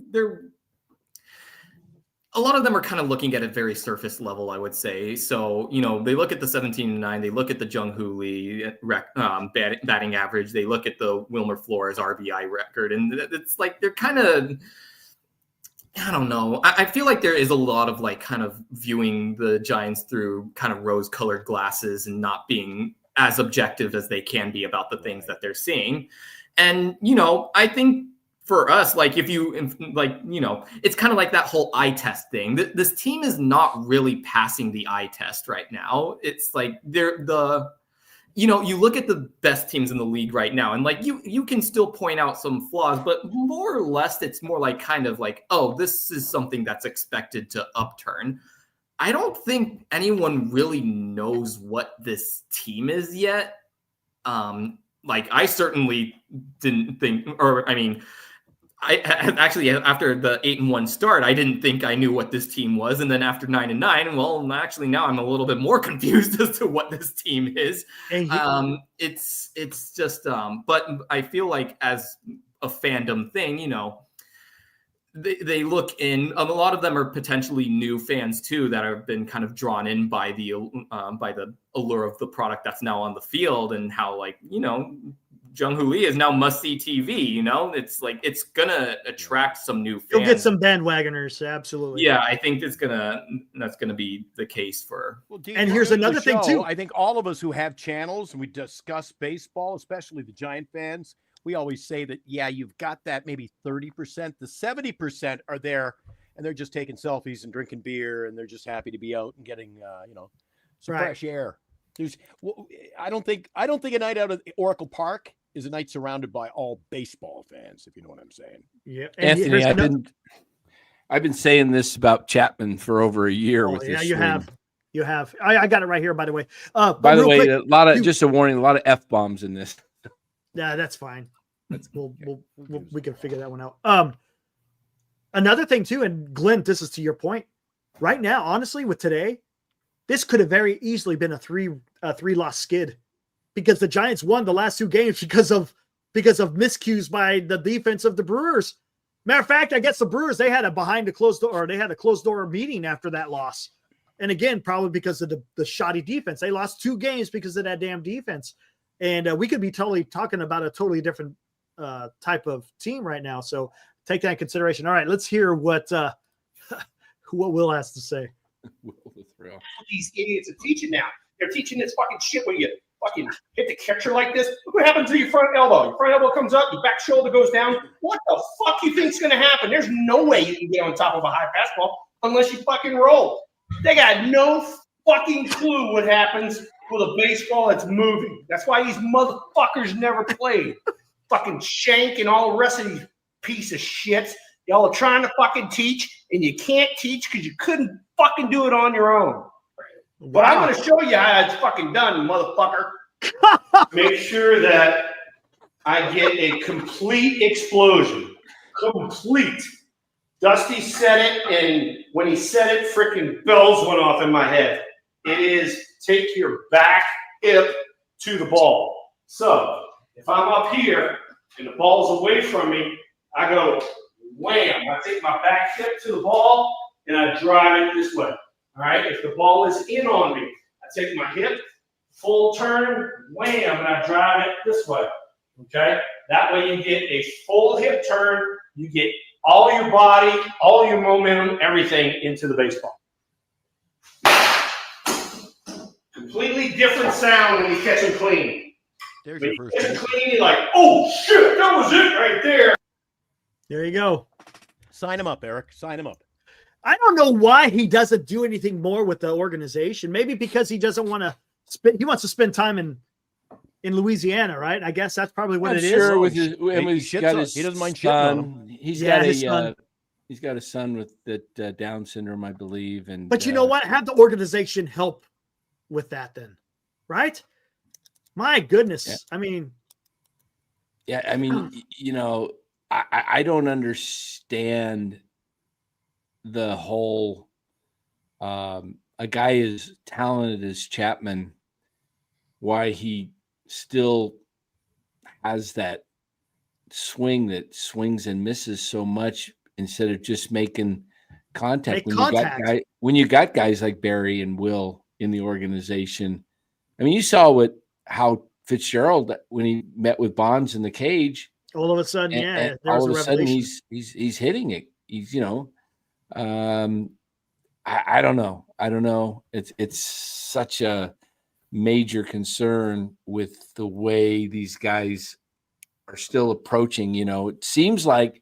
they're a lot of them are kind of looking at a very surface level, I would say. So, they look at the 17-9, they look at the Jung Hoo Lee batting average, they look at the Wilmer Flores RBI record, and it's like they're kind of, I don't know. I feel like there is a lot of like kind of viewing the Giants through kind of rose-colored glasses and not being as objective as they can be about the things that they're seeing. And, I think for us, like it's kind of like that whole eye test thing. This team is not really passing the eye test right now. It's like you look at the best teams in the league right now, and like you can still point out some flaws, but more or less, it's more like kind of like, oh, this is something that's expected to upturn. I don't think anyone really knows what this team is yet. I certainly didn't think, I actually, after the 8-1 start, I didn't think I knew what this team was. And then after 9-9, well, actually now I'm a little bit more confused as to what this team is. It's just, but I feel like as a fandom thing, they look in, a lot of them are potentially new fans too, that have been kind of drawn in by the allure of the product that's now on the field, and how Jung Hoo Lee is now must-see TV. It's like it's gonna attract some new fans. You'll get some bandwagoners, absolutely. Yeah, I think that's gonna be the case for. Well, Dean, and here's another thing too. I think all of us who have channels and we discuss baseball, especially the Giant fans, we always say that, yeah, you've got that maybe 30%. The 70% are there, and they're just taking selfies and drinking beer, and they're just happy to be out and getting, some fresh air. I don't think a night out at Oracle Park is a night surrounded by all baseball fans, if you know what I'm saying. Yeah, Anthony, I've been saying this about Chapman for over a year. With this you have. You have. I got it right here, by the way. By the way, quick, just a warning, a lot of F-bombs in this. Yeah, that's fine. We can figure that one out. Another thing too, and Glenn, this is to your point. Right now, honestly, with today, this could have very easily been a three-loss skid, because the Giants won the last two games because of miscues by the defense of the Brewers. Matter of fact, I guess the Brewers, they had a closed door meeting after that loss. And again, probably because of the shoddy defense. They lost 2 games because of that damn defense. And we could be totally talking about a totally different type of team right now. So take that in consideration. All right, let's hear what Will has to say. These idiots are teaching now. They're teaching this fucking shit where you fucking hit the catcher like this. Look what happens to your front elbow. Your front elbow comes up, your back shoulder goes down. What the fuck you think's going to happen? There's no way you can get on top of a high fastball unless you fucking roll. They got no fucking clue what happens with a baseball that's moving. That's why these motherfuckers never played. Fucking Shank and all the rest of these piece of shits. Y'all are trying to fucking teach, and you can't teach because you couldn't fucking do it on your own. Wow. But I'm going to show you how it's fucking done, motherfucker. Make sure that I get a complete explosion. Complete. Dusty said it, and when he said it, freaking bells went off in my head. It is take your back hip to the ball. So if I'm up here and the ball's away from me, I go wham. I take my back hip to the ball and I drive it this way. All right, if the ball is in on me, I take my hip, full turn, wham, and I drive it this way. Okay, that way you get a full hip turn. You get all your body, all your momentum, everything into the baseball. Completely different sound when you catch them clean. There's When your you first catch them pitch. clean, you're like, oh shit, that was it right there. There you go. Sign him up, Eric. Sign him up. I don't know why he doesn't do anything more with the organization. Maybe because he doesn't want to spend. He wants to spend time in Louisiana, right? I guess that's probably what I'm it is. sure with his, He doesn't mind shitting on him. He's Yeah, got his son. he's got a son with that Down syndrome, I believe. And But you know what? Have the organization help with that then, right? My goodness. Yeah. I mean, yeah, I mean, you know, I don't understand the whole a guy as talented as Chapman, why he still has that swing that swings and misses so much instead of just making contact. When you got guys like Barry and Will in the organization. I mean, you saw how Fitzgerald, when he met with Bonds in the cage, all of a sudden, and there's all of a sudden revelation. he's hitting it. He's, you know, I don't know. I don't know. It's such a major concern with the way these guys are still approaching. You know, it seems like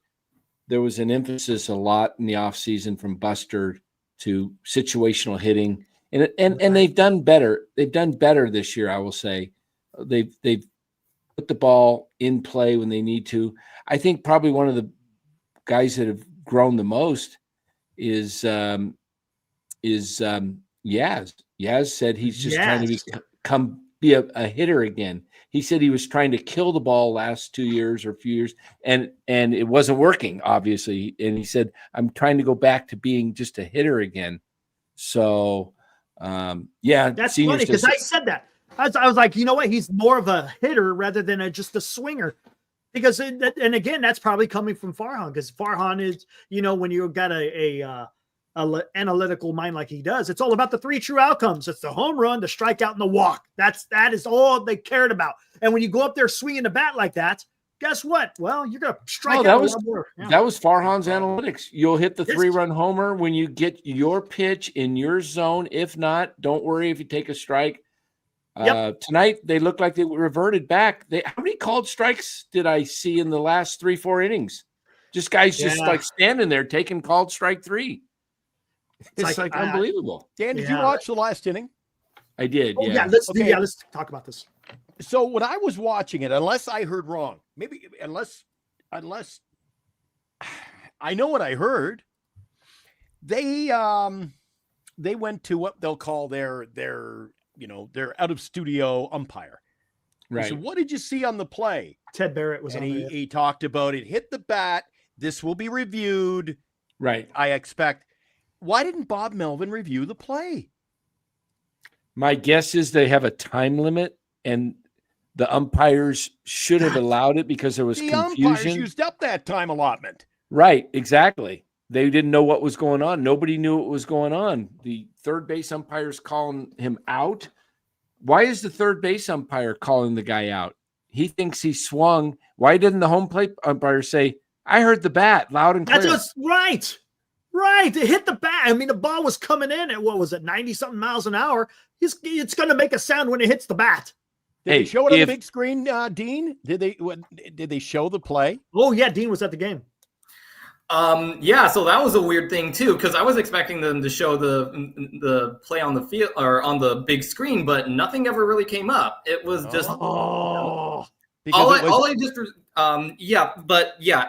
there was an emphasis a lot in the offseason from Buster to situational hitting, and they've done better. They've done better this year, I will say. They've put the ball in play when they need to. I think probably one of the guys that have grown the most is Yaz. Yaz said he's just trying to be a hitter again. He said he was trying to kill the ball last 2 years or a few years, and it wasn't working, obviously. And he said, I'm trying to go back to being just a hitter again. So, That's funny because I said that. I was like, you know what? He's more of a hitter rather than just a swinger. Because, and again, that's probably coming from Farhan, because Farhan is, you know, when you've got a analytical mind like he does, it's all about the three true outcomes. It's the home run, the strikeout, and the walk. That is all they cared about. And when you go up there swinging the bat like that, guess what? Well, you're going to strike out a lot more. Yeah. That was Farhan's analytics. You'll hit the 3-run homer when you get your pitch in your zone. If not, don't worry if you take a strike. Tonight, they looked like they reverted back. How many called strikes did I see in the last 3-4 innings? Just guys just like standing there taking called strike 3. It's like unbelievable. Dan, did you watch the last inning? I did. Oh, yeah. Let's talk about this. So when I was watching it, unless I heard wrong, maybe unless I know what I heard, they went to what they'll call their out of studio umpire. Right. So what did you see on the play? Ted Barrett was and on he talked about it. Hit the bat. This will be reviewed. Right. I expect. Why didn't Bob Melvin review the play? My guess is they have a time limit, and the umpires should have allowed it because there was confusion. The umpires used up that time allotment. Right. Exactly. They didn't know what was going on. Nobody knew what was going on. The third base umpire's calling him out. Why is the third base umpire calling the guy out? He thinks he swung. Why didn't the home plate umpire say, I heard the bat loud and clear? That's right. Right. It hit the bat. I mean, the ball was coming in at 90-something miles an hour. It's going to make a sound when it hits the bat. Did they show it on the big screen, Dean? Did they show the play? Oh, yeah. Dean was at the game. So that was a weird thing too, because I was expecting them to show the play on the field or on the big screen, but nothing ever really came up. It was just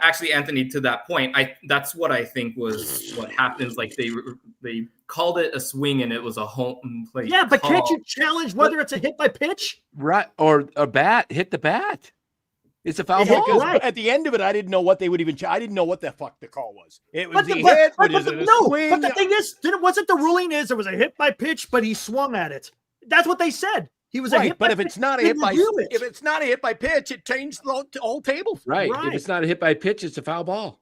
actually, Anthony, to that point, that's what I think was what happens. Like they called it a swing and it was a home plate. Yeah, but can't you challenge whether it's a hit by pitch? Right, or a bat hit the bat. It's a foul ball. Right. At the end of it, I didn't know what they would even. I didn't know what the fuck the call was. It was a hit, but is it a swing? But the thing is, wasn't the ruling is it was a hit by pitch, but he swung at it. That's what they said. He was a hit. But if it's not a hit by pitch, it changed the whole table. Right. If it's not a hit by pitch, it's a foul ball.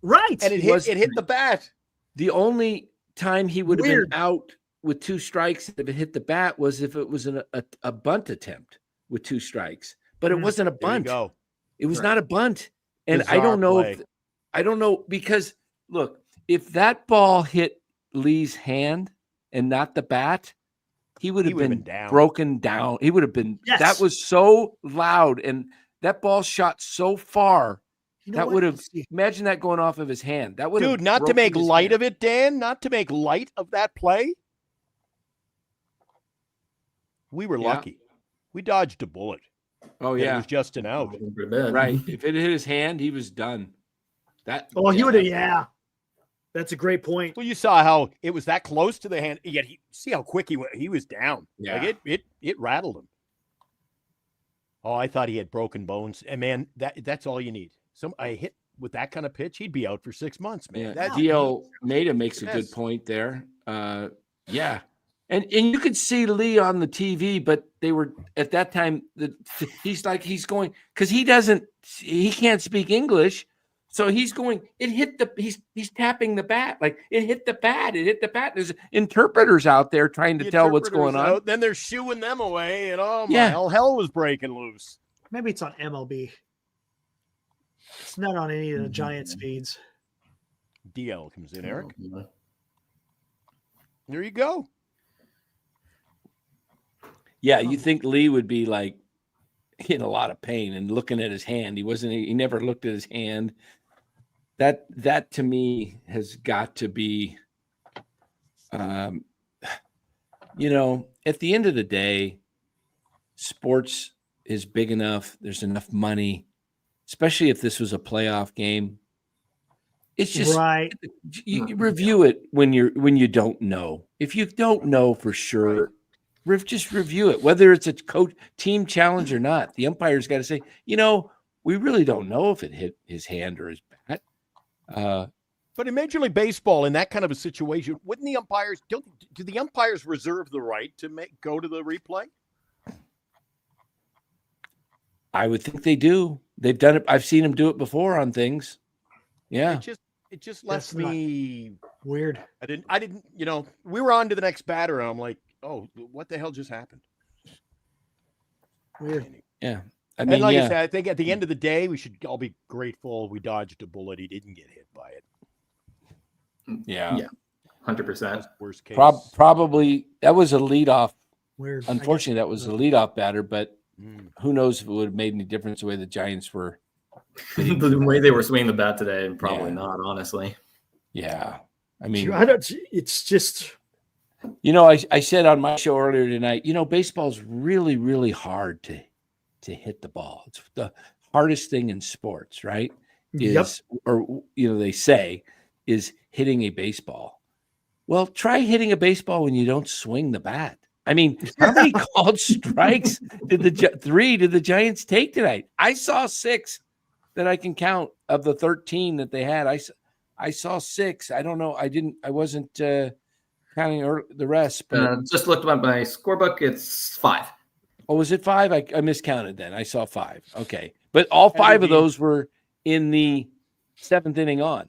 Right. And it hit the bat. The only time he would have Weird. been out with 2 strikes if it hit the bat was if it was a bunt attempt with 2 strikes, but it wasn't a There you bunt. go. It was Right. not a bunt. And I Bizarre don't know play. I don't know, because look, if that ball hit Lee's hand and not the bat, he would have would've been, been down. broken down. He would have been. Yes. That was so loud, and that ball shot so far. You know That what? would have. Let's see. Imagine that going off of his hand. That would have. Dude, not to make light of it, Dan, not to make light of that play. We were Yeah. lucky. We dodged a bullet. Oh It yeah, was just an out. Pretty bad. right. If it hit his hand, he was done. That. Oh, he yeah, would have. that- Yeah, that's a great point. Well, you saw how it was that close to the hand, yet see how quick he went. He was down. Yeah. Like it rattled him. Oh, I thought he had broken bones. And man, that's all you need. I hit with that kind of pitch, he'd be out for 6 months, man. Yeah. That's DL Maida makes a good Yes. point there. Yeah. And you could see Lee on the TV, but they were at that time. He's going because he can't speak English, so he's going. It hit the. He's tapping the bat like it hit the bat. It hit the bat. There's interpreters out there trying to the tell what's going interpreters on. out, then they're shooing them away, and oh my, Yeah. all hell was breaking loose. Maybe it's on MLB. It's not on any of the Giants feeds. DL comes in, Eric. Yeah. There you go. Yeah, you think Lee would be like in a lot of pain and looking at his hand. He never looked at his hand. That to me has got to be, at the end of the day, sports is big enough. There's enough money, especially if this was a playoff game. It's just Right. you review it when you don't know. If you don't know for sure, just review it, whether it's a team challenge or not. The umpire's got to say, we really don't know if it hit his hand or his bat. But in Major League Baseball, in that kind of a situation, wouldn't the umpires do the umpires reserve the right to go to the replay? I would think they do. They've done it. I've seen them do it before on things. Yeah. It just left That's not- me. Weird. I didn't. We were on to the next batter, and I'm like, oh, what the hell just happened? Weird. Yeah. And like I said, I think at the end of the day, we should all be grateful we dodged a bullet. He didn't get hit by it. Yeah. 100%. Worst case. Probably that was a leadoff. Weird. Unfortunately, that was a leadoff batter, but who knows if it would have made any difference the way the Giants were. The way they were swinging the bat today, probably Yeah. not, honestly. Yeah. I mean, It's just. I said on my show earlier tonight, baseball's really, really hard to hit the ball. It's the hardest thing in sports, right? They say is hitting a baseball. Well, try hitting a baseball when you don't swing the bat. I mean, how many called strikes did the Giants take tonight? I saw 6 that I can count of the 13 that they had. I saw 6. I don't know. I wasn't counting the rest, but Just looked at my scorebook. It's 5. oh, was it 5? I miscounted then. I saw 5. Okay. But all 5 of those were in the 7th inning on.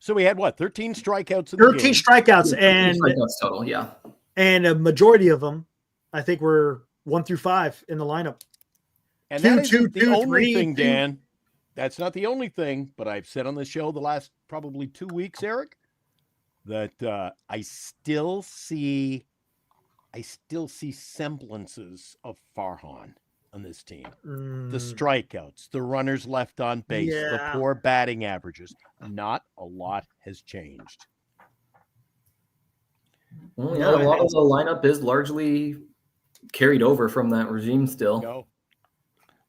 So we had 13 strikeouts in 13 the game. strikeouts, and Strikeouts total, yeah. and a majority of them, I think, were 1 through 5 in the lineup. And Two, that isn't two, the two, only three, thing, two. Dan. That's not the only thing, but I've said on the show the last probably 2 weeks, Eric, that I still see semblances of Farhan on this team. The strikeouts, the runners left on base, the Yeah. poor batting averages. Not a lot has changed. Well, yeah, a lot of the lineup is largely carried over from that regime still. Go.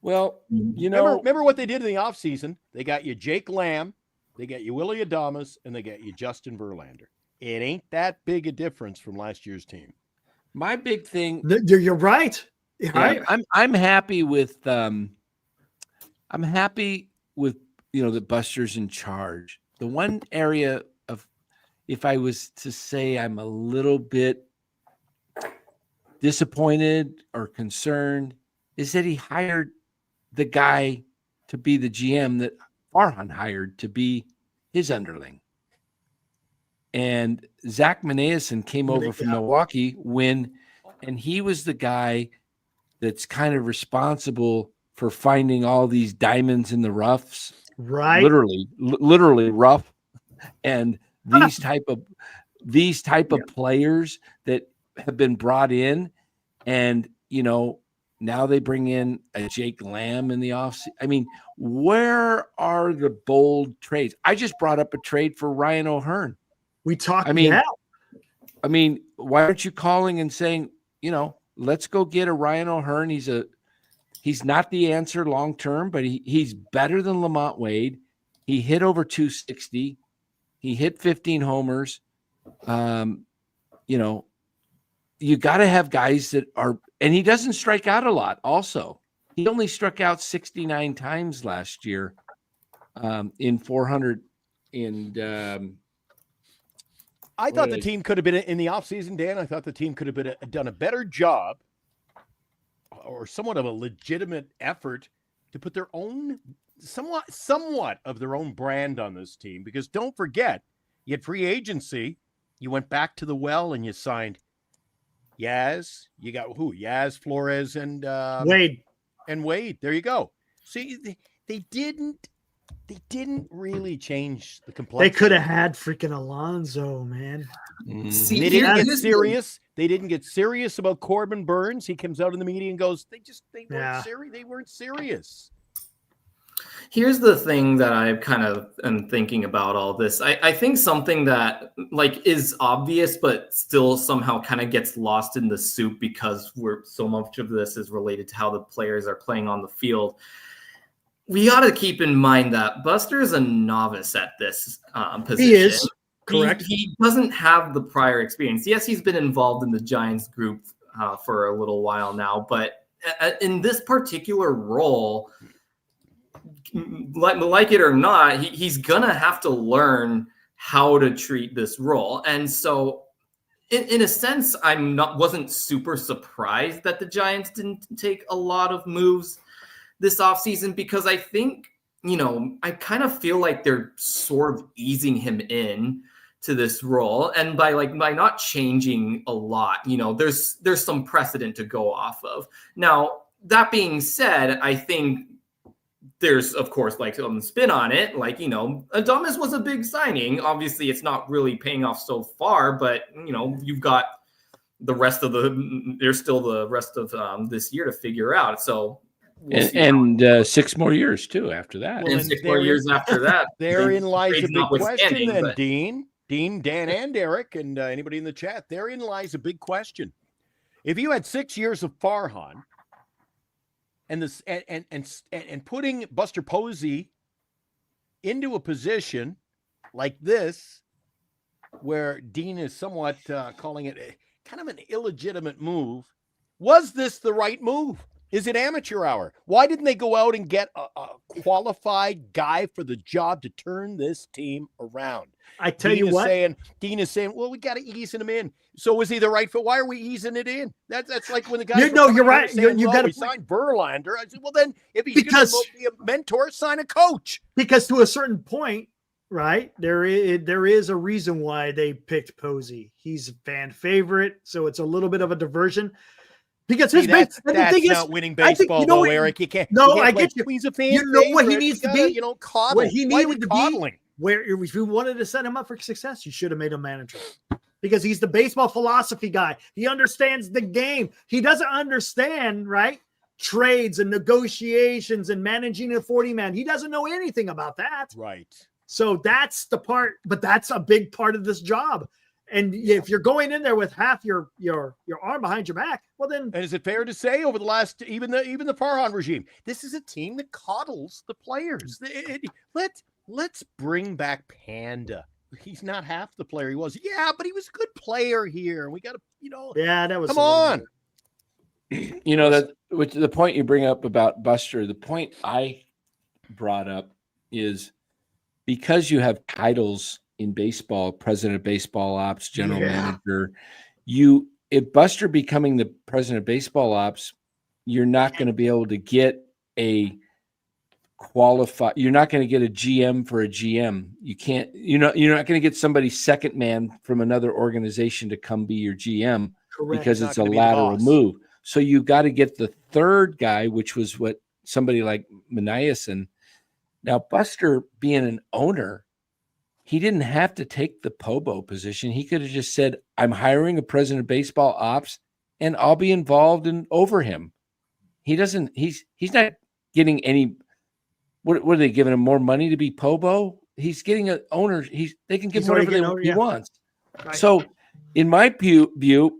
Well, Remember what they did in the offseason? They got you Jake Lamb, they got you Willie Adames, and they got you Justin Verlander. It ain't that big a difference from last year's team. my big thing. You're right. You're Yeah, right. I'm happy with the Buster's in charge. The one area of, if I was to say I'm a little bit disappointed or concerned, is that he hired the guy to be the GM that Farhan hired to be his underling. and Zach Meneason came over from Milwaukee and he was the guy that's kind of responsible for finding all these diamonds in the roughs, Right. literally rough. And these type of players that have been brought in, and now they bring in a Jake Lamb in the offseason. I mean, where are the bold trades? I just brought up a trade for Ryan O'Hearn. We talked. I mean, why aren't you calling and saying, let's go get a Ryan O'Hearn? He's not the answer long term, but he's better than Lamont Wade. He hit over 260. He hit 15 homers. You got to have guys that are, and he doesn't strike out a lot. Also, he only struck out 69 times last year in 400. I thought the team could have been in the offseason, Dan. I thought the team could have done a better job, or somewhat of a legitimate effort to put their own somewhat of their own brand on this team. Because don't forget, you had free agency. You went back to the well and you signed Yaz. You got who? Yaz, Flores, and Wade. And Wade. There you go. See, they didn't really change the complexity. They could have had freaking Alonso, man. See, they didn't get serious. They didn't get serious about Corbin Burns. He comes out in the media and goes, they weren't serious. They weren't serious. Here's the thing that I kind of am thinking about all this. I think something that is obvious, but still somehow kind of gets lost in the soup because so much of this is related to how the players are playing on the field. We got to keep in mind that Buster is a novice at this position. He is, correct. He doesn't have the prior experience. Yes, he's been involved in the Giants group for a little while now, but in this particular role, like it or not, he's going to have to learn how to treat this role. And so in a sense, wasn't super surprised that the Giants didn't take a lot of moves this offseason, because I think, I kind of feel like they're sort of easing him in to this role. And by not changing a lot, there's some precedent to go off of. Now, that being said, I think there's, of course, some spin on it. Adames was a big signing. Obviously, it's not really paying off so far, but, you've got there's still the rest of this year to figure out. So, and 6 more years too after that. And 6 more years after that. Therein lies a big question then, Dean, Dan, and Eric, and anybody in the chat. Therein lies a big question. If you had 6 years of Farhan and putting Buster Posey into a position like this, where Dean is somewhat calling it kind of an illegitimate move, was this the right move? Is it amateur hour? Why didn't they go out and get a qualified guy for the job to turn this team around? I tell you what. Dean is saying, well, we got to ease him in. So was he the right fit? Why are we easing it in? That's like when the guy. You're right. You got to sign Verlander. I said, well, then if he's going to be a mentor, sign a coach. Because to a certain point, right, there is a reason why they picked Posey. He's a fan favorite, so it's a little bit of a diversion. Because that's not winning baseball, though, Eric. You can't. I get you. He's a fan. You know what he needs to be. Coddle. What he needed to be. Where if you wanted to set him up for success, you should have made him manager. Because he's the baseball philosophy guy. He understands the game. He doesn't understand, right, trades and negotiations and managing a 40-man. He doesn't know anything about that. Right. So that's the part, but that's a big part of this job. And if you're going in there with half your arm behind your back, well then. And is it fair to say over the last even the Farhan regime, this is a team that coddles the players? Let's bring back Panda. He's not half the player he was. Yeah, but he was a good player here. We got to, Yeah, that was. Come on. That which the point you bring up about Buster. The point I brought up is because you have titles in baseball, president of baseball ops, general manager, if Buster becoming the president of baseball ops, you're not going to be able to get a qualify. You're not going to get a GM for a GM. You can't. You're not going to get somebody second man from another organization to come be your GM because it's a lateral move. So you've got to get the third guy, which was what somebody like Maniason. Now, Buster being an owner, he didn't have to take the Pobo position. He could have just said, I'm hiring a president of baseball ops and I'll be involved in over him. He doesn't, he's not getting any, what are they giving him more money to be Pobo? He's getting an owner. They can give him whatever he wants. Right. So in my view,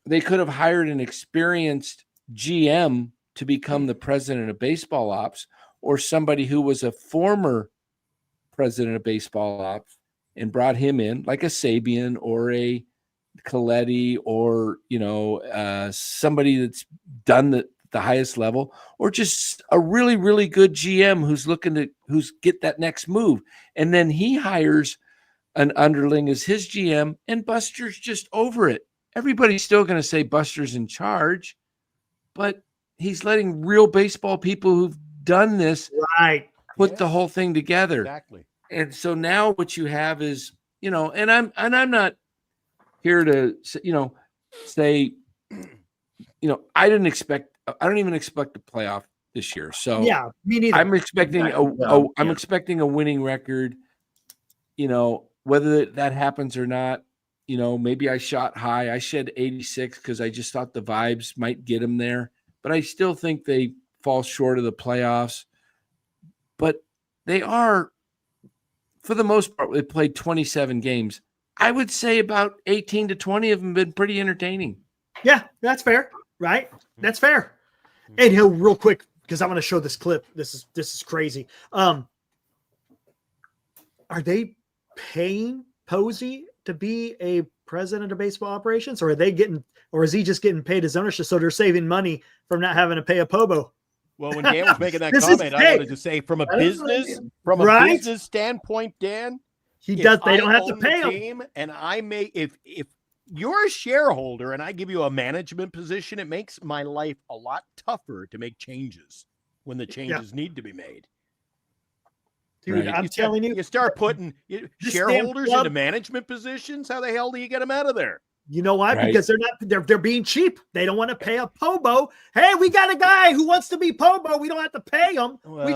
they could have hired an experienced GM to become the president of baseball ops, or somebody who was a former president of baseball ops and brought him in, like a Sabian or a Coletti, or somebody that's done the highest level, or just a really, really good GM who's get that next move. And then he hires an underling as his GM, and Buster's just over it. Everybody's still going to say Buster's in charge, but he's letting real baseball people who've done this put the whole thing together. Exactly. And so now what you have is, and I'm not here to, say, I don't even expect a playoff this year. So yeah, me neither. I'm expecting I'm expecting a winning record. Whether that happens or not, maybe I shot high. I shed 86 because I just thought the vibes might get them there, but I still think they fall short of the playoffs. But they are, for the most part, they played 27 games. I would say about 18 to 20 of them have been pretty entertaining. Yeah, that's fair, right? That's fair. And real quick, because I want to show this clip. This is crazy. Are they paying Posey to be a president of baseball operations, or is he just getting paid his ownership? So they're saving money from not having to pay a Pobo. Well, when Dan was making that comment, I wanted to say from a business standpoint, Dan, they don't have to pay him. And I may, if you're a shareholder and I give you a management position, it makes my life a lot tougher to make changes when the changes need to be made. Dude, I'm telling you, you start putting shareholders into management positions. How the hell do you get them out of there? You know why? Right. Because they're being cheap. They don't want to pay a Pobo. Hey, we got a guy who wants to be Pobo. We don't have to pay him. Well,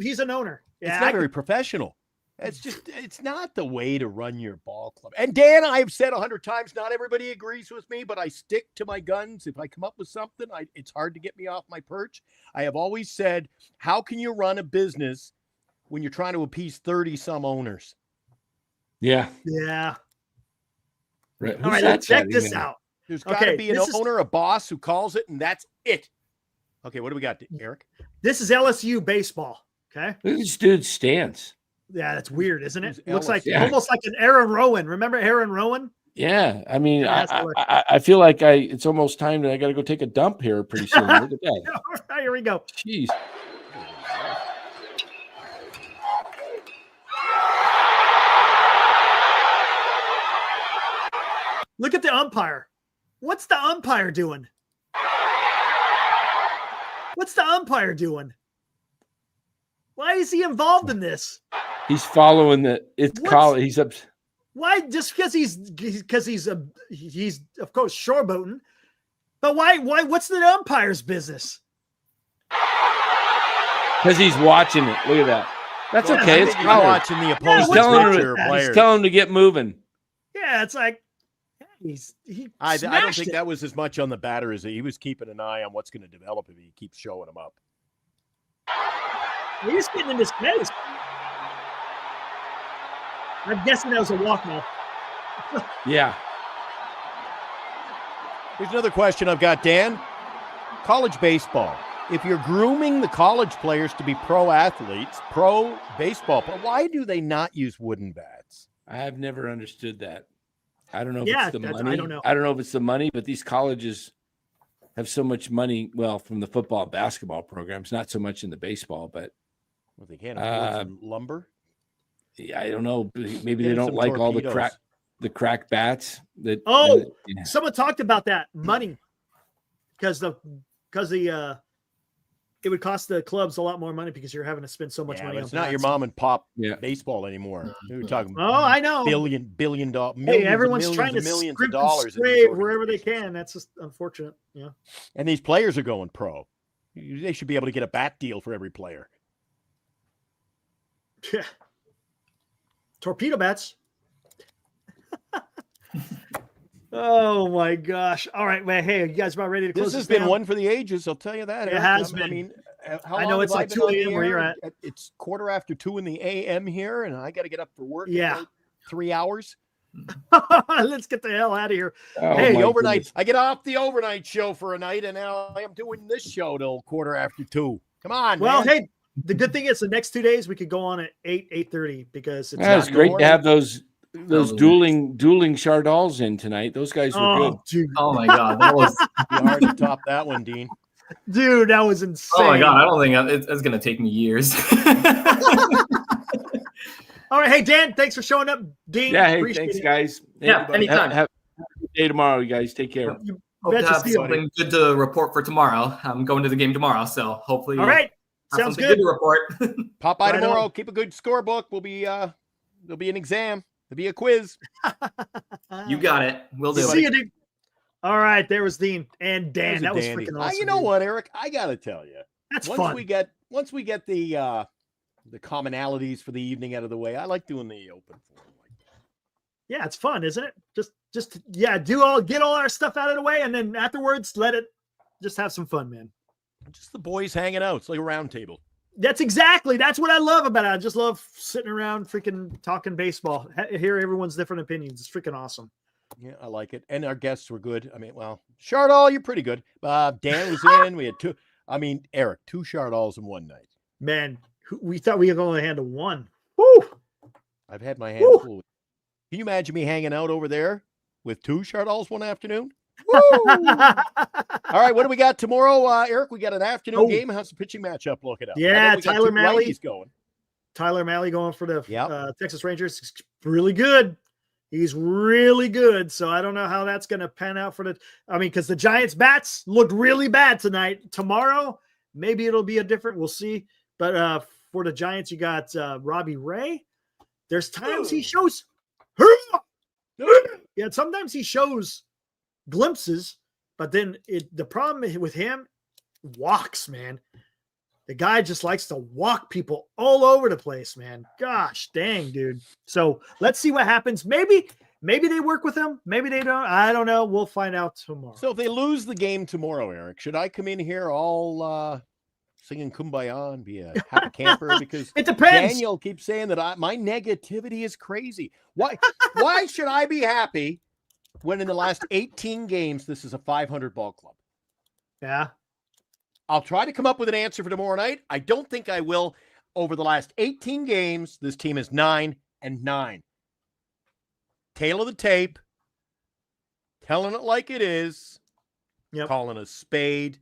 he's an owner. Yeah, it's not very professional. It's not the way to run your ball club. And Dan, I've said 100 times, not everybody agrees with me, but I stick to my guns. If I come up with something, it's hard to get me off my perch. I have always said, how can you run a business when you're trying to appease 30-some owners? Yeah. Yeah. Right. All right, let's check this out. There's got to be an owner, a boss who calls it, and that's it. Okay, what do we got, Eric? This is LSU baseball. Okay. This dude's stance. Yeah, that's weird, isn't it? It looks like almost like an Aaron Rowan. Remember Aaron Rowan? Yeah. I mean, I feel like it's almost time that I got to go take a dump here pretty soon. Look at that. All right, here we go. Jeez. Look at the umpire. What's the umpire doing? What's the umpire doing? Why is he involved in this? He's following college. He's up. Why? Just because he's of course showboating. But why? What's the umpire's business? Because he's watching it. Look at that. That's okay. It's watching the opposing pitcher players. He's telling him to get moving. Yeah, it's like. I don't think that was as much on the batter as he was keeping an eye on what's going to develop if he keeps showing him up. He's getting in his face. I'm guessing that was a walk-off. Yeah. Here's another question I've got, Dan. College baseball. If you're grooming the college players to be pro athletes, pro baseball, but why do they not use wooden bats? I have never understood that. I don't know if it's the money. I don't know if it's the money, but these colleges have so much money. Well, from the football and basketball programs, not so much in the baseball, but they can't afford some lumber. Yeah, I don't know. Maybe they don't like all the crack bats. Someone talked about that money because the it would cost the clubs a lot more money because you're having to spend so much money but on it's not your bats. mom and pop baseball anymore. We're talking Oh, I know. billion dollars. Hey, everyone's trying to millions scrimp of dollars and in these scrape wherever they organizations. can. That's just unfortunate. Yeah. And these players are going pro. They should be able to get a bat deal for every player. Yeah. Torpedo bats. Oh my gosh! All right, man. Hey, you guys about ready to close? This has this been down? one for the ages. I'll tell you that. It Eric. has I been. mean, how I long know have it's like been 2 on the a.m. where you're air? at. It's 2:45 in the a.m. here, and I got to get up for work. Yeah. In like 3 hours. Let's get the hell out of here. Oh, Hey, my overnight. goodness. I get off the overnight show for a night, and now I am doing this show till 2:45. Come on, Well, man. hey, the good thing is the next 2 days we could go on at 8:30 because it's It's not great normal. to have those dueling Chardals in tonight. Those guys were good. Oh, dude. Oh my god, that was. It'd be hard to top that one, Dean. Dude, that was insane. Oh my god, I don't think it's gonna take me years. All right, hey Dan, thanks for showing up. Dean, Yeah, hey, appreciate thanks, it. guys. Yeah, Have- anytime. Have a good day tomorrow, you guys. Take care. You Hope to betcha, have see you, buddy. something good to report for tomorrow. I'm going to the game tomorrow, so hopefully. All right, have sounds something good. to report. Pop by Right tomorrow. on. Keep a good scorebook. There'll be an exam. There'll be a quiz. You got it. We'll do See it. you, dude. All right, there was Dean and Dan. That was dandy. freaking awesome. You know dude. what, Eric? I gotta tell you. That's once fun. we get the commonalities for the evening out of the way, I like doing the open forum like that. Yeah, it's fun, isn't it? Just get all our stuff out of the way, and then afterwards let it just have some fun, man. Just the boys hanging out. It's like a round table. That's what I love about it. I just love sitting around freaking talking baseball. Hear everyone's different opinions. It's freaking awesome. Yeah, I like it. And our guests were good. I mean, well, Chardal, you're pretty good. Dan was in. We had two. I mean, Eric, 2 Chardals in one night. Man, we thought we could only handle one. Woo! I've had my hands full. Can you imagine me hanging out over there with 2 Chardals one afternoon? Woo! All right, what do we got tomorrow, Eric? We got an afternoon game. How's the pitching matchup looking up? Yeah, Tyler Mahle. He's going. Tyler Mahle going for the Texas Rangers. He's really good. He's really good. So I don't know how that's going to pan out because the Giants bats looked really bad tonight. Tomorrow, maybe it'll be we'll see. But for the Giants, you got Robbie Ray. There's times he shows. Yeah, sometimes he shows glimpses, but then the problem with him, walks, man. The guy just likes to walk people all over the place, man. Gosh dang, dude. So let's see what happens. Maybe they work with him. Maybe they don't. I don't know. We'll find out tomorrow. So if they lose the game tomorrow, Eric, should I come in here all singing Kumbaya and be a happy camper? Because it depends. Daniel keeps saying that my negativity is crazy. Why should I be happy when in the last 18 games this is a 500 ball club? Yeah. I'll try to come up with an answer for tomorrow night. I don't think I will. Over the last 18 games, this team is 9-9. Tail of the tape. Telling it like it is. Yep. Calling a spade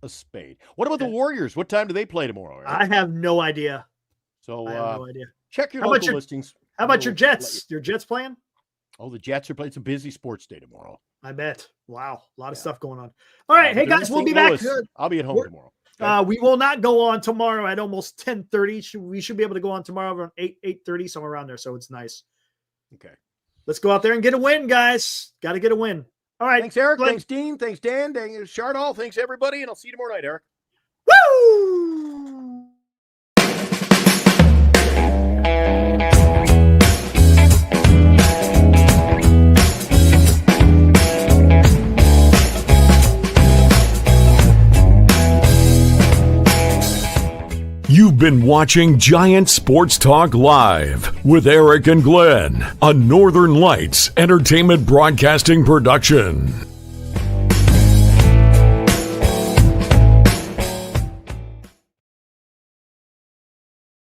a spade. What about the Warriors? What time do they play tomorrow, Eric? I have no idea. So I have no idea. Check your How about local listings. How about your Jets? Your Jets playing? Oh, the Jets are playing. It's a busy sports day tomorrow. I bet. Wow. A lot of stuff going on. All right. Hey, They're in guys, we'll St. be back. Louis. I'll be at home tomorrow. We will not go on tomorrow at almost 10:30. We should be able to go on tomorrow around 8:30, somewhere around there. So it's nice. Okay. Let's go out there and get a win, guys. Got to get a win. All right. Thanks, Eric. Glenn. Thanks, Dean. Thanks, Dan. Thanks, Chardal. Thanks, everybody. And I'll see you tomorrow night, Eric. Woo! You've been watching Giant Sports Talk Live with Eric and Glenn, a Northern Lights Entertainment Broadcasting production.